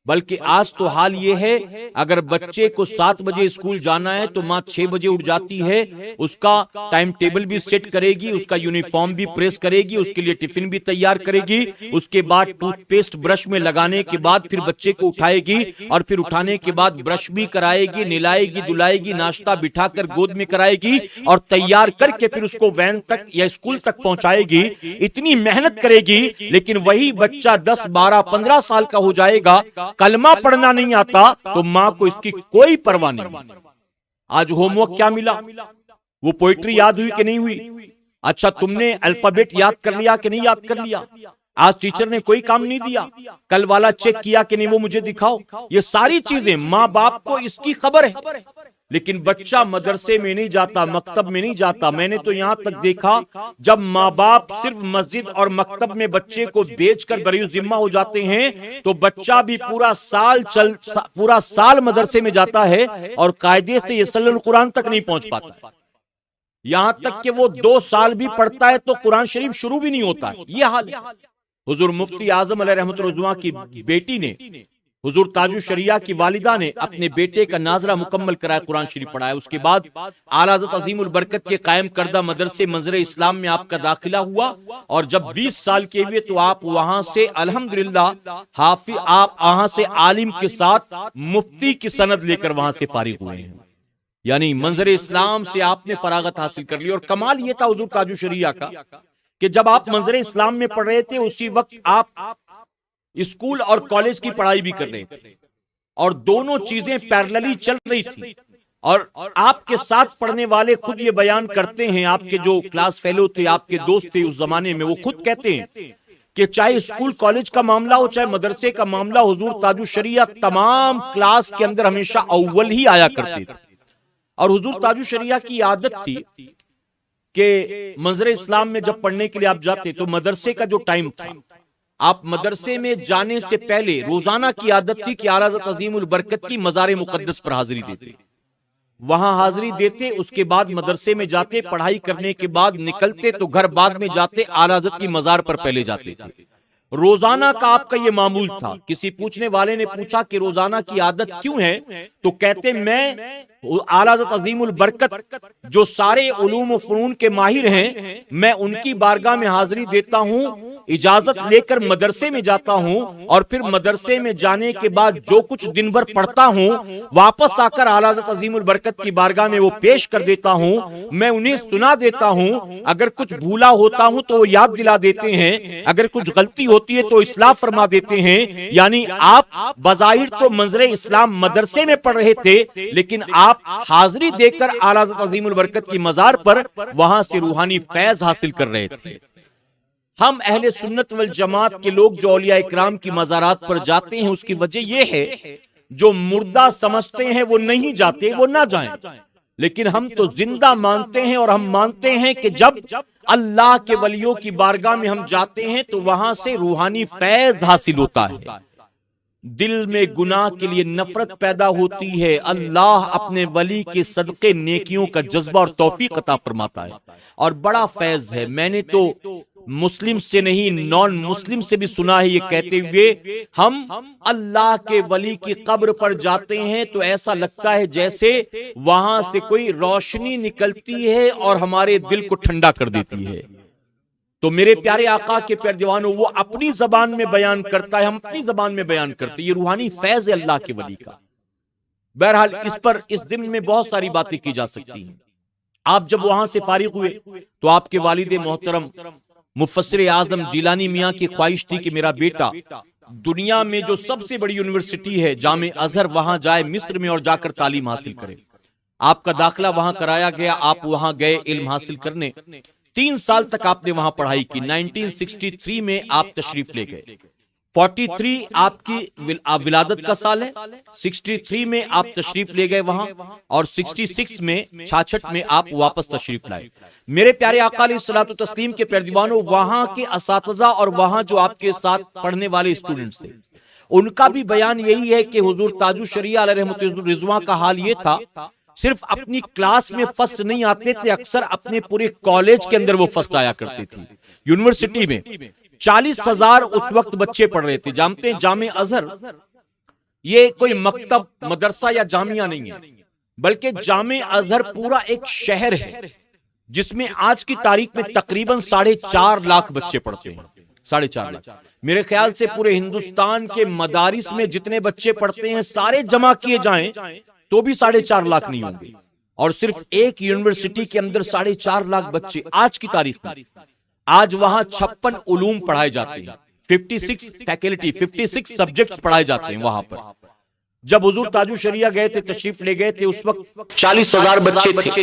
بلکہ آج تو حال یہ ہے اگر بچے کو 7 بجے اسکول جانا ہے تو ماں 6 بجے اٹھ جاتی ہے، اس کا ٹائم ٹیبل بھی سیٹ کرے گی، اس کا یونیفارم بھی پریس کرے گی، اس کے لیے ٹفن بھی تیار کرے گی، اس کے بعد ٹوتھ پیسٹ برش میں لگانے کے بعد پھر بچے کو اٹھائے گی، اور پھر اٹھانے کے بعد برش بھی کرائے گی، نلائے گی، دلائے گی، ناشتہ بٹھا کر گود میں کرائے گی، اور تیار کر کے پھر اس کو وین تک یا اسکول تک پہنچائے گی۔ اتنی محنت کرے گی، لیکن وہی بچہ 10 12 15 سال کا ہو جائے گا، کلمہ پڑھنا نہیں آتا تو ماں کو اس کی کوئی پرواہ نہیں۔ آج ہوم ورک کیا ملا؟ وہ پوئٹری یاد ہوئی کہ نہیں ہوئی؟ اچھا تم نے الفابیٹ یاد کر لیا کہ نہیں یاد کر لیا؟ آج ٹیچر نے کوئی کام نہیں دیا، کل والا چیک کیا کہ نہیں وہ مجھے دکھاؤ۔ یہ ساری چیزیں ماں باپ کو اس کی خبر ہے، لیکن بچہ مدرسے میں نہیں جاتا، مکتب میں نہیں جاتا۔ میں نے تو یہاں تک دیکھا جب ماں باپ صرف مسجد اور مکتب میں بچے کو بیچ کر بری ذمہ ہو جاتے ہیں تو بچہ بھی پورا سال مدرسے میں جاتا ہے اور قاعدے سے یصلی القرآن تک نہیں پہنچ پاتا، یہاں تک کہ وہ 2 سال بھی پڑھتا ہے تو قرآن شریف شروع بھی نہیں ہوتا ہے۔ یہ حال ہے۔ حضور مفتی اعظم علیہ رحمت رضوان کی بیٹی نے، حضور تاج الشریعہ کی والدہ نے اپنے بیٹے کا ناظرہ مکمل کرایا، قرآن شریف پڑھایا۔ اس کے بعد اعلیٰ حضرت عظیم البرکت کے قائم کردہ مدرسے منظر اسلام میں آپ کا داخلہ ہوا، اور جب 20 سال کے ہوئے تو آپ وہاں سے الحمدللہ حافظ، آپ وہاں سے عالم کے ساتھ مفتی کی سند لے کر وہاں سے فارغ ہوئے ہیں، یعنی منظر اسلام سے آپ نے فراغت حاصل کر لی۔ اور کمال یہ تھا حضور تاج الشریعہ کا کہ جب آپ منظر اسلام میں پڑھ رہے تھے اسی وقت آپ اسکول اور کالج کی پڑھائی بھی کر رہے تھے، اور دونوں چیزیں پیرللی چل رہی تھی۔ اور آپ کے ساتھ پڑھنے والے خود یہ بیان کرتے ہیں، آپ کے جو کلاس فیلو تھے، آپ کے دوست تھے اس زمانے میں، وہ خود کہتے ہیں کہ چاہے اسکول کالج کا معاملہ ہو چاہے مدرسے کا معاملہ، حضور تاج الشریعہ تمام کلاس کے اندر ہمیشہ اول ہی آیا کرتے تھے. اور حضور تاج الشریعہ کی عادت تھی کہ منظر اسلام میں جب پڑھنے کے لیے آپ جاتے تو مدرسے کا جو ٹائم تھا، آپ مدرسے میں جانے سے پہلے روزانہ کی عادت تھی کہ اعلیٰ حضرت عظیم البرکت کی مزار مقدس پر حاضری دیتے، وہاں حاضری دیتے، اس کے بعد مدرسے میں جاتے، پڑھائی کرنے کے بعد نکلتے تو گھر بعد میں جاتے، اعلیٰ حضرت کی مزار پر پہلے جاتے تھے. روزانہ کا آپ کا یہ معمول تھا. کسی پوچھنے والے نے پوچھا کہ روزانہ کی عادت کیوں ہے، تو کہتے میں اعلیٰ حضرت عظیم البرکت جو سارے علوم و فنون کے ماہر ہیں، میں ان کی بارگاہ میں حاضری دیتا ہوں، اجازت لے کر مدرسے میں جاتا ہوں، اور پھر مدرسے میں جانے کے بعد جو کچھ دن بھر پڑھتا ہوں واپس آ کر اعلیٰ حضرت عظیم البرکت کی بارگاہ میں وہ پیش کر دیتا ہوں. میں انہیں سنا دیتا ہوں، اگر کچھ بھولا ہوتا ہوں تو وہ یاد دلا دیتے ہیں، اگر کچھ غلطی ہوتی ہے تو اصلاح فرما دیتے ہیں. یعنی آپ بظاہر تو منظر اسلام مدرسے میں پڑھ رہے تھے، لیکن آپ حاضری دے کر اعلیٰ حضرت عظیم البرکت کی مزار پر وہاں سے روحانی فیض حاصل کر رہے تھے. ہم اہل سنت والجماعت کے لوگ جو اولیاء اکرام کی مزارات پر جاتے ہیں، اس کی وجہ یہ ہے جو مردہ سمجھتے ہیں وہ نہیں جاتے، وہ نہ جائیں، لیکن ہم تو زندہ مانتے ہیں، اور ہم مانتے ہیں کہ جب اللہ کے ولیوں کی بارگاہ میں ہم جاتے ہیں تو وہاں سے روحانی فیض حاصل ہوتا ہے، دل میں گناہ کے لیے نفرت پیدا ہوتی ہے، اللہ اپنے ولی کے صدقے نیکیوں کا جذبہ اور توفیق عطا فرماتا ہے، اور بڑا فیض ہے. میں نے تو مسلم سے نہیں نان مسلم سے بھی سنا ہے یہ کہتے ہوئے، ہم اللہ کے ولی کی قبر پر جاتے ہیں تو ایسا لگتا ہے جیسے وہاں سے کوئی روشنی نکلتی ہے اور ہمارے دل کو ٹھنڈا کر دیتی ہے. تو میرے پیارے آقا کے پیارے دیوانوں، وہ اپنی زبان میں بیان کرتا ہے، ہم اپنی زبان میں بیان کرتے ہیں، یہ روحانی فیض ہے اللہ کے ولی کا. بہرحال اس دن میں بہت ساری باتیں کی جا سکتی ہیں. آپ جب وہاں سے فارغ ہوئے تو آپ کے والد محترم مفسر اعظم جیلانی میاں کی خواہش تھی کہ میرا بیٹا دنیا میں جو سب سے بڑی یونیورسٹی ہے جامع ازہر وہاں جائے، مصر میں، اور جا کر تعلیم حاصل کرے. آپ کا داخلہ وہاں کرایا گیا، آپ وہاں گئے علم حاصل کرنے. 3 سال تک آپ نے وہاں پڑھائی کی. 1963 میں آپ تشریف لے گئے. 43 آپ کی ولادت کا سال ہے، 63 میں آپ تشریف لے گئے وہاں، اور 66 میں 66 میں آپ واپس تشریف لائے. میرے پیارے آقا علیہ الصلوۃ والتسلیم کے پیارے دیوانوں، وہاں کے اساتذہ اور وہاں جو آپ کے ساتھ پڑھنے والے اسٹوڈنٹس تھے، ان کا بھی بیان یہی ہے کہ حضور تاج الشریعہ علیہ رحمۃ الرضوان کا حال یہ تھا، صرف اپنی کلاس میں فرسٹ نہیں آتے تھے، اکثر اپنے پورے کالج کے اندر وہ فرسٹ آیا کرتے تھے. یونیورسٹی میں 40,000 اس وقت بچے پڑھ رہے تھے. جانتے ہیں جامع ازہر یہ کوئی مکتب مدرسہ یا جامعہ نہیں ہے، بلکہ جامع ازہر پورا ایک شہر ہے جس میں آج کی تاریخ میں تقریباً 4.5 لاکھ بچے پڑھتے ہیں. 4.5 لاکھ. میرے خیال سے پورے ہندوستان کے مدارس میں جتنے بچے پڑھتے ہیں سارے جمع کیے جائیں تو بھی 4.5 لاکھ نہیں ہوں گے، اور صرف ایک یونیورسٹی کے اندر 4.5 لاکھ بچے آج کی تاریخ میں. آج وہاں 56 علوم پڑھائے جاتے ہیں، 56 فیکلٹی 56 سبجیکٹس پڑھائے جاتے ہیں وہاں پر. جب حضور تاج الشریعہ گئے تھے، تشریف لے گئے تھے، اس وقت 40,000 بچے تھے.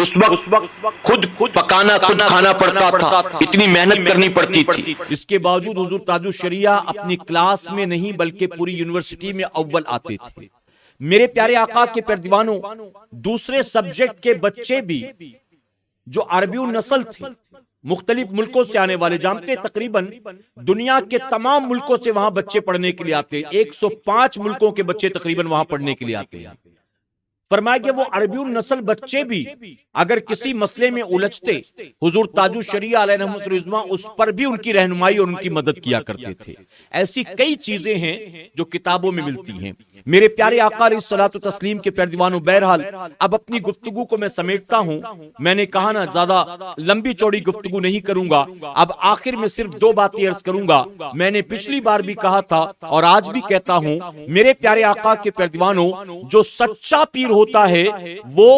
اس وقت خود پکانا خود کھانا پڑتا تھا، اتنی محنت کرنی پڑتی تھی. اس کے باوجود حضور تاج الشریعہ اپنی کلاس میں نہیں بلکہ پوری یونیورسٹی میں اول آتے تھے. میرے پیارے آقا کے پیارے دیوانوں، دوسرے سبجیکٹ کے بچے بھی جو عربی النسل تھے، مختلف ملکوں سے آنے والے، جانتے تقریباً دنیا کے تمام ملکوں سے وہاں بچے پڑھنے کے لیے آتے. 105 ملکوں کے بچے تقریباً وہاں پڑھنے کے لیے آتے ہیں. فرمایا کہ وہ عربی النسل بچے بھی اگر کسی مسئلے میں الجھتے، حضور تاج الشریعہ علیہ رحمۃ الرضوان اس پر بھی ان کی رہنمائی اور ان کی مدد کیا کرتے تھے. ایسی کئی چیزیں ہیں جو کتابوں میں ملتی ہیں. میرے پیارے آقا علیہ الصلوۃ والتسلیم کے پیارے دیوانوں، بہرحال اب اپنی گفتگو کو میں سمیٹتا ہوں. میں نے کہا نا زیادہ لمبی چوڑی گفتگو نہیں کروں گا، اب آخر میں صرف 2 باتیں عرض کروں گا. میں نے پچھلی بار بھی کہا تھا اور آج بھی کہتا ہوں، میرے پیارے آقا کے پیارے دیوانوں، جو سچا پیر ہوتا ہے وہ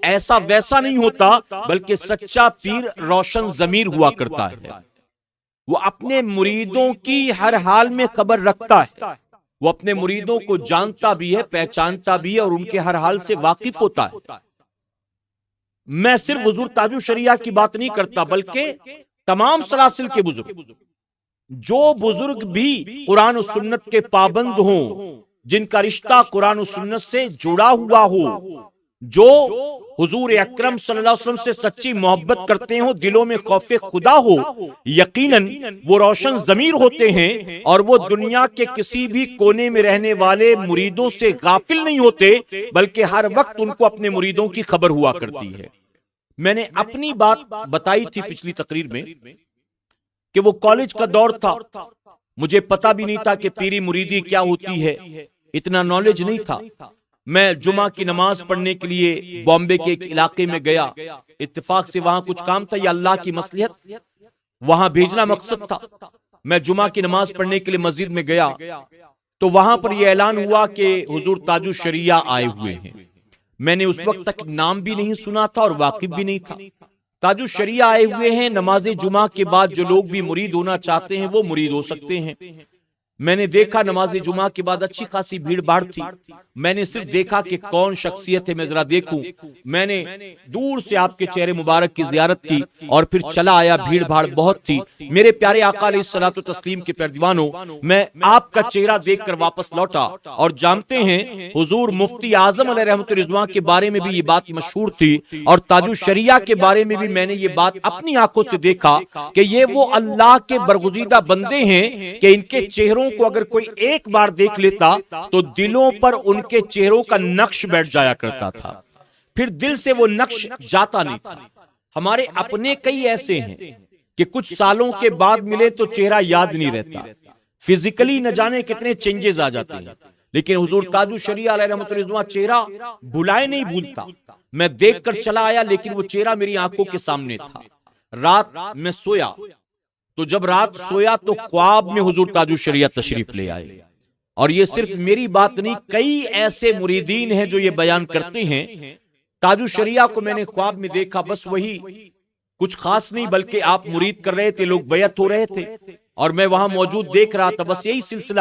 ایسا ویسا نہیں ہوتا، بلکہ سچا پیر روشن ضمیر ہوا کرتا ہے. وہ اپنے مریدوں کی ہر حال میں خبر رکھتا ہے، وہ اپنے مریدوں کو جانتا بھی ہے، پہچانتا بھی ہے، اور ان کے ہر حال سے واقف ہوتا ہے. میں صرف حضور تاج الشریعہ کی بات نہیں کرتا، بلکہ تمام سلاسل کے بزرگ جو بزرگ بھی قرآن و سنت کے پابند ہوں، جن کا رشتہ قرآن و سنت سے جڑا ہوا ہو، جو حضور اکرم صلی اللہ علیہ وسلم سے سچی محبت کرتے ہوں، دلوں میں خوف خدا ہو، یقیناً وہ روشن ضمیر ہوتے ہیں اور وہ دنیا کے کسی بھی کونے میں رہنے والے مریدوں سے غافل نہیں ہوتے، بلکہ ہر وقت ان کو اپنے مریدوں کی خبر ہوا کرتی ہے۔ میں نے اپنی بات بتائی تھی پچھلی تقریر میں کہ وہ کالج کا دور تھا، مجھے پتا بھی نہیں تھا کہ پیری مریدی کیا ہوتی ہے، اتنا نالج نہیں تھا۔ میں جمعہ کی نماز پڑھنے کے لیے بامبے کے ایک علاقے میں گیا، اتفاق سے وہاں کچھ کام تھا، یا اللہ کی مصلحت وہاں بھیجنا مقصد تھا۔ میں جمعہ کی نماز پڑھنے کے لیے مسجد میں گیا تو وہاں پر یہ اعلان ہوا کہ حضور تاج الشریعہ آئے ہوئے ہیں۔ میں نے اس وقت تک نام بھی نہیں سنا تھا اور واقف بھی نہیں تھا۔ تاج الشریعہ آئے ہوئے ہیں، نماز جمعہ کے بعد جو لوگ بھی مرید ہونا چاہتے ہیں وہ مرید ہو سکتے ہیں۔ میں نے دیکھا نماز جمعہ کے بعد اچھی خاصی بھیڑ بھاڑ تھی، میں نے صرف دیکھا کہ کون شخصیت ہے، میں ذرا دیکھوں۔ میں نے دور سے آپ کے چہرے مبارک کی زیارت کی اور پھر چلا آیا، بھیڑ بھاڑ بہت تھی۔ میرے پیارے آقا علیہ الصلوۃ والتسلیم کے پیروانوں، میں آپ کا چہرہ دیکھ کر واپس لوٹا، اور جانتے ہیں حضور مفتی اعظم علیہ رحمۃ رضوان کے بارے میں بھی یہ بات مشہور تھی، اور تاج الشریعہ کے بارے میں بھی میں نے یہ بات اپنی آنکھوں سے دیکھا کہ یہ وہ اللہ کے برگزیدہ بندے ہیں کہ ان کے چہروں کو اگر کوئی ایک بار دیکھ لیتا تو دلوں پر ان کے چہروں کا نقش بیٹھ جایا کرتا تھا، پھر دل سے وہ نقش جاتا نہیں تھا۔ ہمارے اپنے کئی ایسے ہیں کہ کچھ سالوں کے بعد ملے تو چہرہ یاد نہیں رہتا، فزیکلی نہ جانے کتنے چینجز آ جاتے ہیں، لیکن حضور تاج الشریعہ علیہ رحمۃ اللہ چہرہ بھلائے نہیں بھولتا۔ میں دیکھ کر چلا آیا لیکن وہ چہرہ میری آنکھوں کے سامنے تھا۔ رات میں سویا تو جب رات سویا تو خواب میں حضور تاج الشریعہ تشریف لے آئے، اور یہ صرف میری بات نہیں، کئی ایسے مریدین ہیں جو یہ بیان کرتے ہیں۔ تاج الشریعہ کو میں نے خواب میں دیکھا، بس وہی، کچھ خاص نہیں، بلکہ آپ مرید کر رہے تھے، لوگ بیعت ہو رہے تھے اور میں وہاں موجود دیکھ رہا تھا، بس یہی سلسلہ،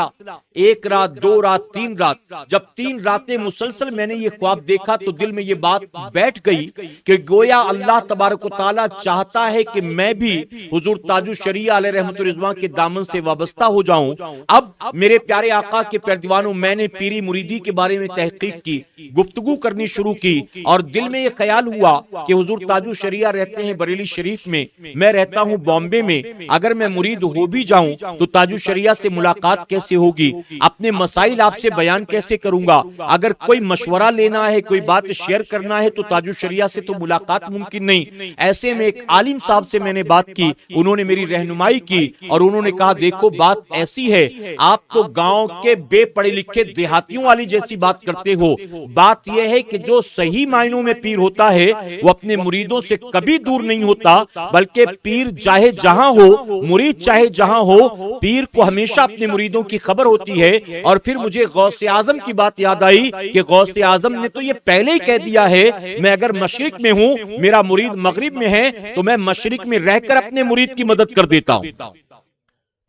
ایک رات، دو رات، تین رات۔ جب 3 راتیں مسلسل میں نے یہ خواب دیکھا تو دل میں یہ بات بیٹھ گئی کہ گویا اللہ تبارک و تعالیٰ چاہتا ہے کہ میں بھی حضور تاج الشریعہ علیہ رحمۃ رضوان کے دامن سے وابستہ ہو جاؤں۔ اب میرے پیارے آقا کے پیروانوں، میں نے پیری مریدی کے بارے میں تحقیق کی، گفتگو کرنی شروع کی، اور دل میں یہ خیال ہوا کہ حضور تاج الشریعہ رہتے ہیں بریلی شریف میں، میں رہتا ہوں بامبے میں، اگر میں مرید ہو بھی جاؤں تو تاج الشریعہ سے ملاقات کیسے ہوگی، اپنے مسائل آپ سے بیان کیسے کروں گا، اگر کوئی مشورہ لینا ہے، کوئی بات شیئر کرنا ہے تو تاج الشریعہ سے تو ملاقات ممکن نہیں۔ ایسے میں ایک عالم صاحب سے میں نے بات کی، انہوں نے میری رہنمائی کی اور انہوں نے کہا دیکھو بات ایسی ہے، آپ تو گاؤں کے بے پڑھے لکھے دیہاتیوں والی جیسی بات کرتے ہو، بات یہ ہے کہ جو صحیح معنوں میں پیر ہوتا ہے وہ اپنے مریدوں سے کبھی دور نہیں ہوتا، بلکہ پیر چاہے جہاں ہو، مرید چاہے جہاں ہو، پیر کو ہمیشہ اپنے مریدوں کی خبر ہوتی ہے۔ اور پھر مجھے غوث اعظم کی بات یاد آئی کہ غوث اعظم نے تو یہ پہلے ہی کہہ دیا ہے، میں اگر مشرق میں ہوں، میرا مرید مغرب میں ہے تو میں مشرق میں رہ کر اپنے مرید کی مدد کر دیتا ہوں۔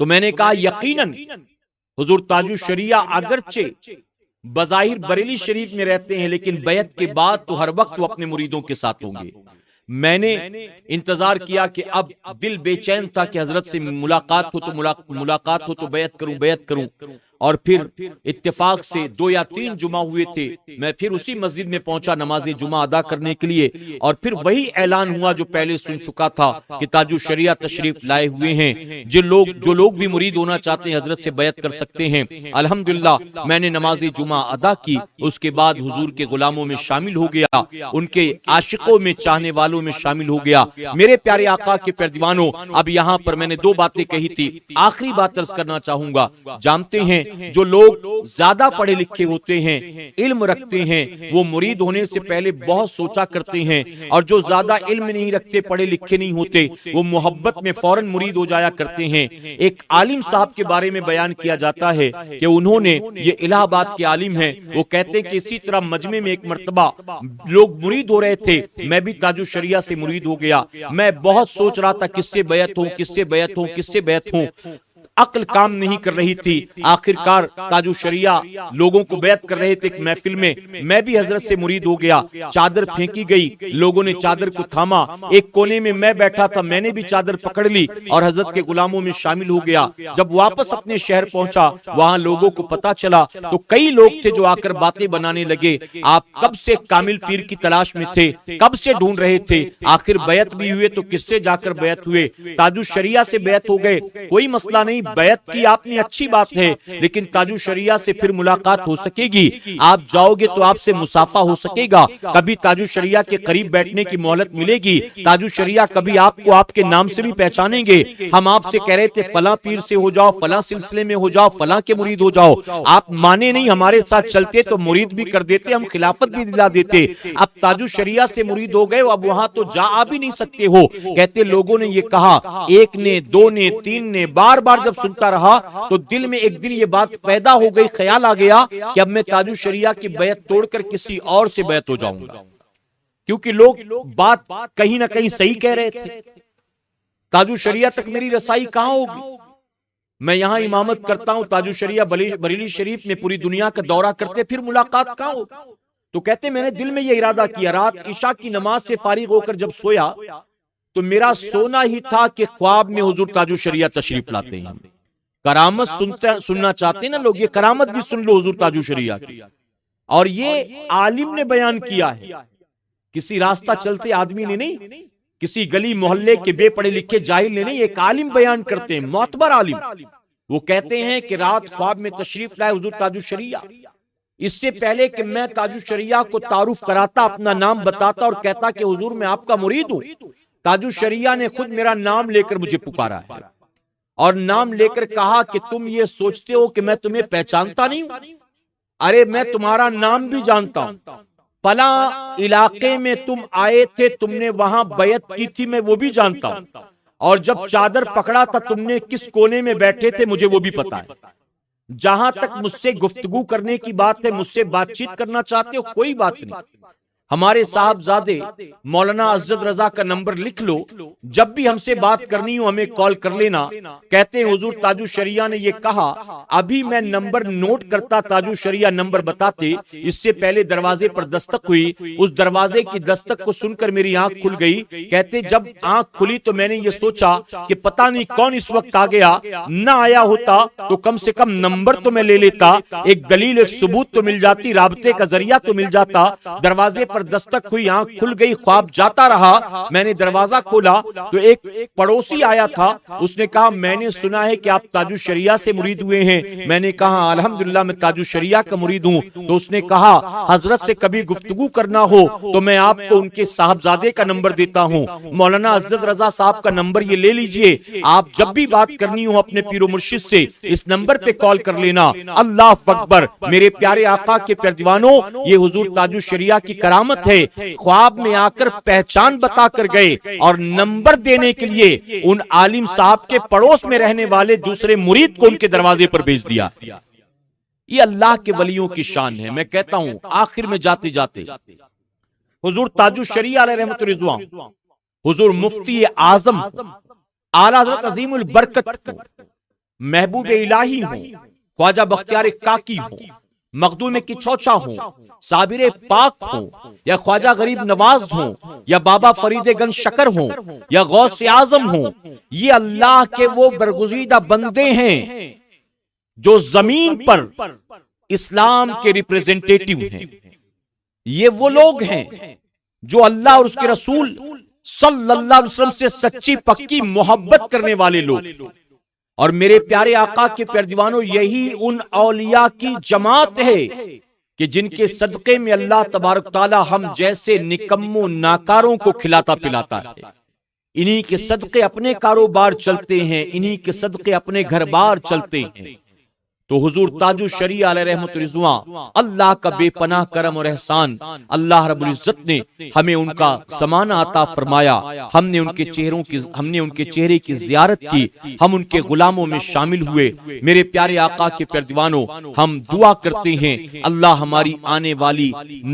تو میں نے کہا یقیناً حضور تاج الشریعہ اگرچہ بظاہر بریلی شریف میں رہتے ہیں لیکن بیعت کے بعد تو ہر وقت وہ اپنے مریدوں کے ساتھ ہوں گے۔ میں نے انتظار کیا کہ اب دل بے چین تھا کہ حضرت سے ملاقات ہو تو بیعت کروں، اور پھر اتفاق سے 2 یا 3 جمعہ ہوئے تھے، میں پھر اسی مسجد میں پہنچا نماز جمعہ ادا کرنے کے لیے، اور پھر وہی اعلان ہوا جو پہلے سن چکا تھا کہ تاج الشریعہ تشریف لائے ہوئے ہیں، جو لوگ بھی مرید ہونا چاہتے ہیں حضرت سے بیعت کر سکتے ہیں۔ الحمدللہ میں نے نماز جمعہ ادا کی، اس کے بعد حضور کے غلاموں میں شامل ہو گیا، ان کے عاشقوں میں، چاہنے والوں میں شامل ہو گیا۔ میرے پیارے آقا کے پیروانوں، اب یہاں پر میں نے 2 باتیں کہی تھی، آخری بات عرض کرنا چاہوں گا۔ جانتے ہیں جو لوگ زیادہ پڑھے لکھے ہوتے ہیں، علم رکھتے ہیں، وہ مرید ہونے سے پہلے بہت سوچا کرتے ہیں، اور جو زیادہ علم نہیں رکھتے، پڑھے لکھے نہیں ہوتے، وہ محبت میں فوراً مرید ہو جایا کرتے ہیں۔ ایک عالم صاحب کے بارے میں بیان کیا جاتا ہے کہ انہوں نے، یہ الہ آباد کے عالم ہیں، وہ کہتے ہیں کہ اسی طرح مجمع میں ایک مرتبہ لوگ مرید ہو رہے تھے، میں بھی تاج الشریعہ سے مرید ہو گیا، میں بہت سوچ رہا تھا کس سے بیعت ہوں، عقل کام نہیں کر رہی تھی. آخرکار تاج الشریعہ لوگوں کو بیعت کر رہے تھے ایک محفل میں بھی حضرت سے مرید ہو گیا. چادر پھینکی گئی, لوگوں نے چادر کو تھاما, ایک کونے میں میں بیٹھا تھا, میں نے بھی چادر پکڑ لی اور حضرت کے غلاموں میں شامل ہو گیا. جب واپس اپنے شہر پہنچا, وہاں لوگوں کو پتا چلا تو کئی لوگ تھے جو آ کر باتیں بنانے لگے. آپ کب سے کامل پیر کی تلاش میں تھے, کب سے ڈھونڈ رہے تھے, آخر بیعت بھی ہوئے تو کس سے جا کر بیعت ہوئے؟ تاج الشریعہ سے بیعت ہو گئے, کوئی مسئلہ نہیں, بیعت کی آپ نے اچھی بات ہے, لیکن تاج الشریعہ سے پھر ملاقات ہو سکے گی. آپ جاؤ گے تو آپ سے مصافحہ ہو سکے گا, کبھی تاج الشریعہ کے قریب بیٹھنے کی مہلت ملے گی. تاج الشریعہ کبھی آپ کو آپ کے نام سے بھی پہچانیں گے. ہم آپ سے کہہ رہے تھے فلاں پیر سے ہو جاؤ, فلاں سلسلے میں ہو جاؤ, فلاں کے مرید ہو جاؤ, آپ مانے نہیں, ہمارے ساتھ چلتے تو مرید بھی کر دیتے, ہم خلافت بھی دلا دیتے. اب تاج الشریعہ سے مرید ہو گئے, اب وہاں تو جا آ بھی نہیں سکتے ہو. کہتے لوگوں نے یہ کہا, ایک نے, دو نے, تین نے, بار بار جب سنتا رہا تو دل میں ایک دن یہ بات پیدا ہو گئی, خیال آ گیا کہ اب میں تاج الشریعہ کی بیعت توڑ کر کسی اور سے بیعت ہو جاؤں گا, کیونکہ لوگ بات کہیں نہ کہیں صحیح کہہ رہے تھے. تاج الشریعہ تک میری رسائی کہاں ہوگی؟ میں یہاں امامت کرتا ہوں, تاج الشریعہ بریلی شریف میں پوری دنیا کا دورہ کرتے, پھر ملاقات کہاں ہوگی؟ تو کہتے میں نے دل میں یہ ارادہ کیا, رات عشاء کی نماز سے فارغ ہو کر جب سویا تو میرا سونا ہی تھا کہ خواب میں حضور تاج الشریعہ تشریف لاتے ہیں. کرامت سننا چاہتے ہیں نا لوگ, یہ کرامت بھی سن لو حضور تاج الشریعہ کی. اور یہ عالم نے بیان کیا ہے, کسی راستہ چلتے آدمی نے نہیں, کسی گلی محلے کے بے پڑھے لکھے جاہل نے نہیں, ایک عالم بیان کرتے ہیں, معتبر عالم. وہ کہتے ہیں کہ رات خواب میں تشریف لائے حضور تاج الشریعہ. اس سے پہلے کہ میں تاج الشریعہ کو تعارف کراتا, اپنا نام بتاتا اور کہتا کہ حضور میں آپ کا مرید ہوں, تاج الشریعہ نے خود میرا نام لے کر مجھے پکارا ہے اور نام لے کر کہا کہ تم یہ سوچتے ہو کہ میں تمہیں پہچانتا نہیں ہوں, ارے میں تمہارا نام بھی جانتا ہوں. فلاں علاقے میں تم آئے تھے, تم نے وہاں بیعت کی تھی, میں وہ بھی جانتا ہوں. اور جب چادر پکڑا تھا تم نے کس کونے میں بیٹھے تھے مجھے وہ بھی پتا ہے. جہاں تک مجھ سے گفتگو کرنے کی بات ہے, مجھ سے بات چیت کرنا چاہتے ہو, کوئی بات نہیں. ہمارے صاحبزادے مولانا عزت رضا کا نمبر لکھ لو, جب بھی ہم سے بات کرنی ہو ہمیں کال کر لینا. کہتے ہیں حضور تاج الشریعہ نے یہ کہا, ابھی میں نمبر نوٹ کرتا, تاج الشریعہ نمبر بتاتے, اس سے پہلے دروازے پر دستک ہوئی, اس دروازے کی دستک کو سن کر میری آنکھ کھل گئی. کہتے جب آنکھ کھلی تو میں نے یہ سوچا کہ پتہ نہیں کون اس وقت آ گیا, نہ آیا ہوتا تو کم سے کم نمبر تو میں لے لیتا, ایک دلیل, ایک ثبوت تو مل جاتی, رابطے کا ذریعہ تو مل جاتا. دروازے پر دستک ہوئی, آنکھ کھل گئی, خواب جاتا رہا. میں نے دروازہ کھولا تو ایک پڑوسی آیا تھا, اس نے کہا میں نے سنا ہے کہ آپ تاج الشریعہ سے مرید ہوئے ہیں. میں نے کہا الحمدللہ میں تاج الشریعہ کا مرید ہوں. تو اس نے کہا حضرت سے کبھی گفتگو کرنا ہو تو میں آپ کو ان کے صاحبزادے کا نمبر دیتا ہوں, مولانا عزت رضا صاحب کا نمبر یہ لے لیجئے, آپ جب بھی بات کرنی ہو اپنے پیر و مرشد سے اس نمبر پہ کال کر لینا. اللہ اکبر, میرے پیارے آقا کے پیارے دیوانوں, یہ حضور تاج الشریعہ کی کرامت ہے. خواب میں آ کر پہچان بتا کر گئے اور نمبر دینے کے لیے ان عالم صاحب کے پڑوس میں رہنے والے دوسرے مرید کو ان کے دروازے پر بھیج دیا. یہ اللہ کے ولیوں کی شان ہے. میں کہتا ہوں آخر میں جاتے جاتے حضور تاج الشریعہ علیہ رحمت رضوان, حضور مفتی اعظم اعلیٰ حضرت عظیم البرکت, محبوب الہی ہوں, خواجہ بختیار کاکی ہوں, مخدوم کی چوچا ہوں, صابر پاک ہوں, یا خواجہ غریب نواز ہوں, یا بابا فرید گنج شکر ہوں, یا غوث اعظم ہوں, یہ اللہ کے وہ برگزیدہ بندے ہیں جو زمین پر اسلام کے ریپریزنٹیٹیو ہیں. یہ وہ لوگ ہیں جو اللہ اور اس کے رسول صلی اللہ علیہ وسلم سے سچی پکی محبت کرنے والے لوگ. اور میرے پیارے آقا کے پیارے دیوانوں, یہی ان اولیاء کی جماعت ہے کہ جن کے صدقے میں اللہ تبارک تعالی ہم جیسے نکموں ناکاروں کو کھلاتا پلاتا ہے. انہی کے صدقے اپنے کاروبار چلتے ہیں, انہی کے صدقے اپنے گھر بار چلتے ہیں. تو حضور تاج الشریعہ علیہ رحمت رضوان اللہ کا بے پناہ کرم اور احسان، اللہ رب العزت نے ہمیں ان کا زمانہ عطا فرمایا، ہم نے ان کے چہرے کی زیارت کی، ہم ان کے غلاموں میں شامل ہوئے۔ میرے پیارے آقا کے پیارے دیوانوں، ہم دعا کرتے ہیں اللہ ہماری آنے والی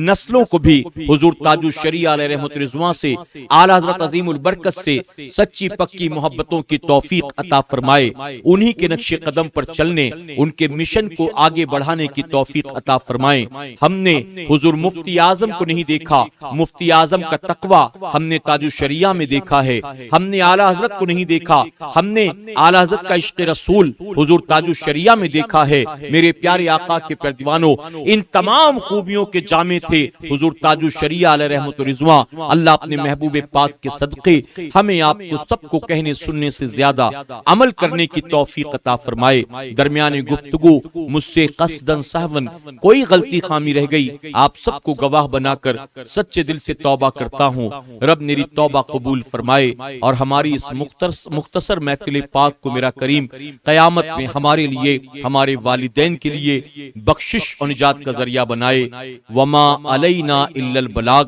نسلوں کو بھی حضور تاج الشریعہ علیہ رحمت رضوان سے، اعلیٰ حضرت عظیم البرکت سے سچی پکی محبتوں کی توفیق عطا فرمائے، انہی کے نقش قدم پر چلنے، ان کے مشن کو آگے بڑھانے کی توفیق عطا فرمائے۔ ہم نے حضور مفتی اعظم کو نہیں دیکھا، مفتی اعظم کا تقوی ہم نے تاج الشریعہ میں دیکھا ہے، ہم نے اعلیٰ حضرت کو نہیں دیکھا، ہم نے اعلیٰ حضرت کا عشق رسول حضور تاج الشریعہ میں دیکھا ہے۔ میرے پیارے آقا کے پیارے دیوانوں، ان تمام خوبیوں کے جامع تھے حضور تاج الشریعہ علیہ رحمت رضوان۔ اللہ اپنے محبوب پاک کے صدقے ہمیں آپ کو سب کو کہنے سننے سے زیادہ عمل کرنے کی توفیق عطا فرمائے۔ درمیان گفتگو مجھ سے قصداً سہون کوئی غلطی خامی رہ گئی، آپ سب کو گواہ بنا کر سچے دل سے توبہ کرتا ہوں، رب میری توبہ قبول فرمائے اور ہماری اس مختصر محفل پاک کو میرا کریم قیامت میں ہمارے لیے، ہمارے والدین کے لیے بخشش اور نجات کا ذریعہ بنائے۔ وما علینا الا البلاغ۔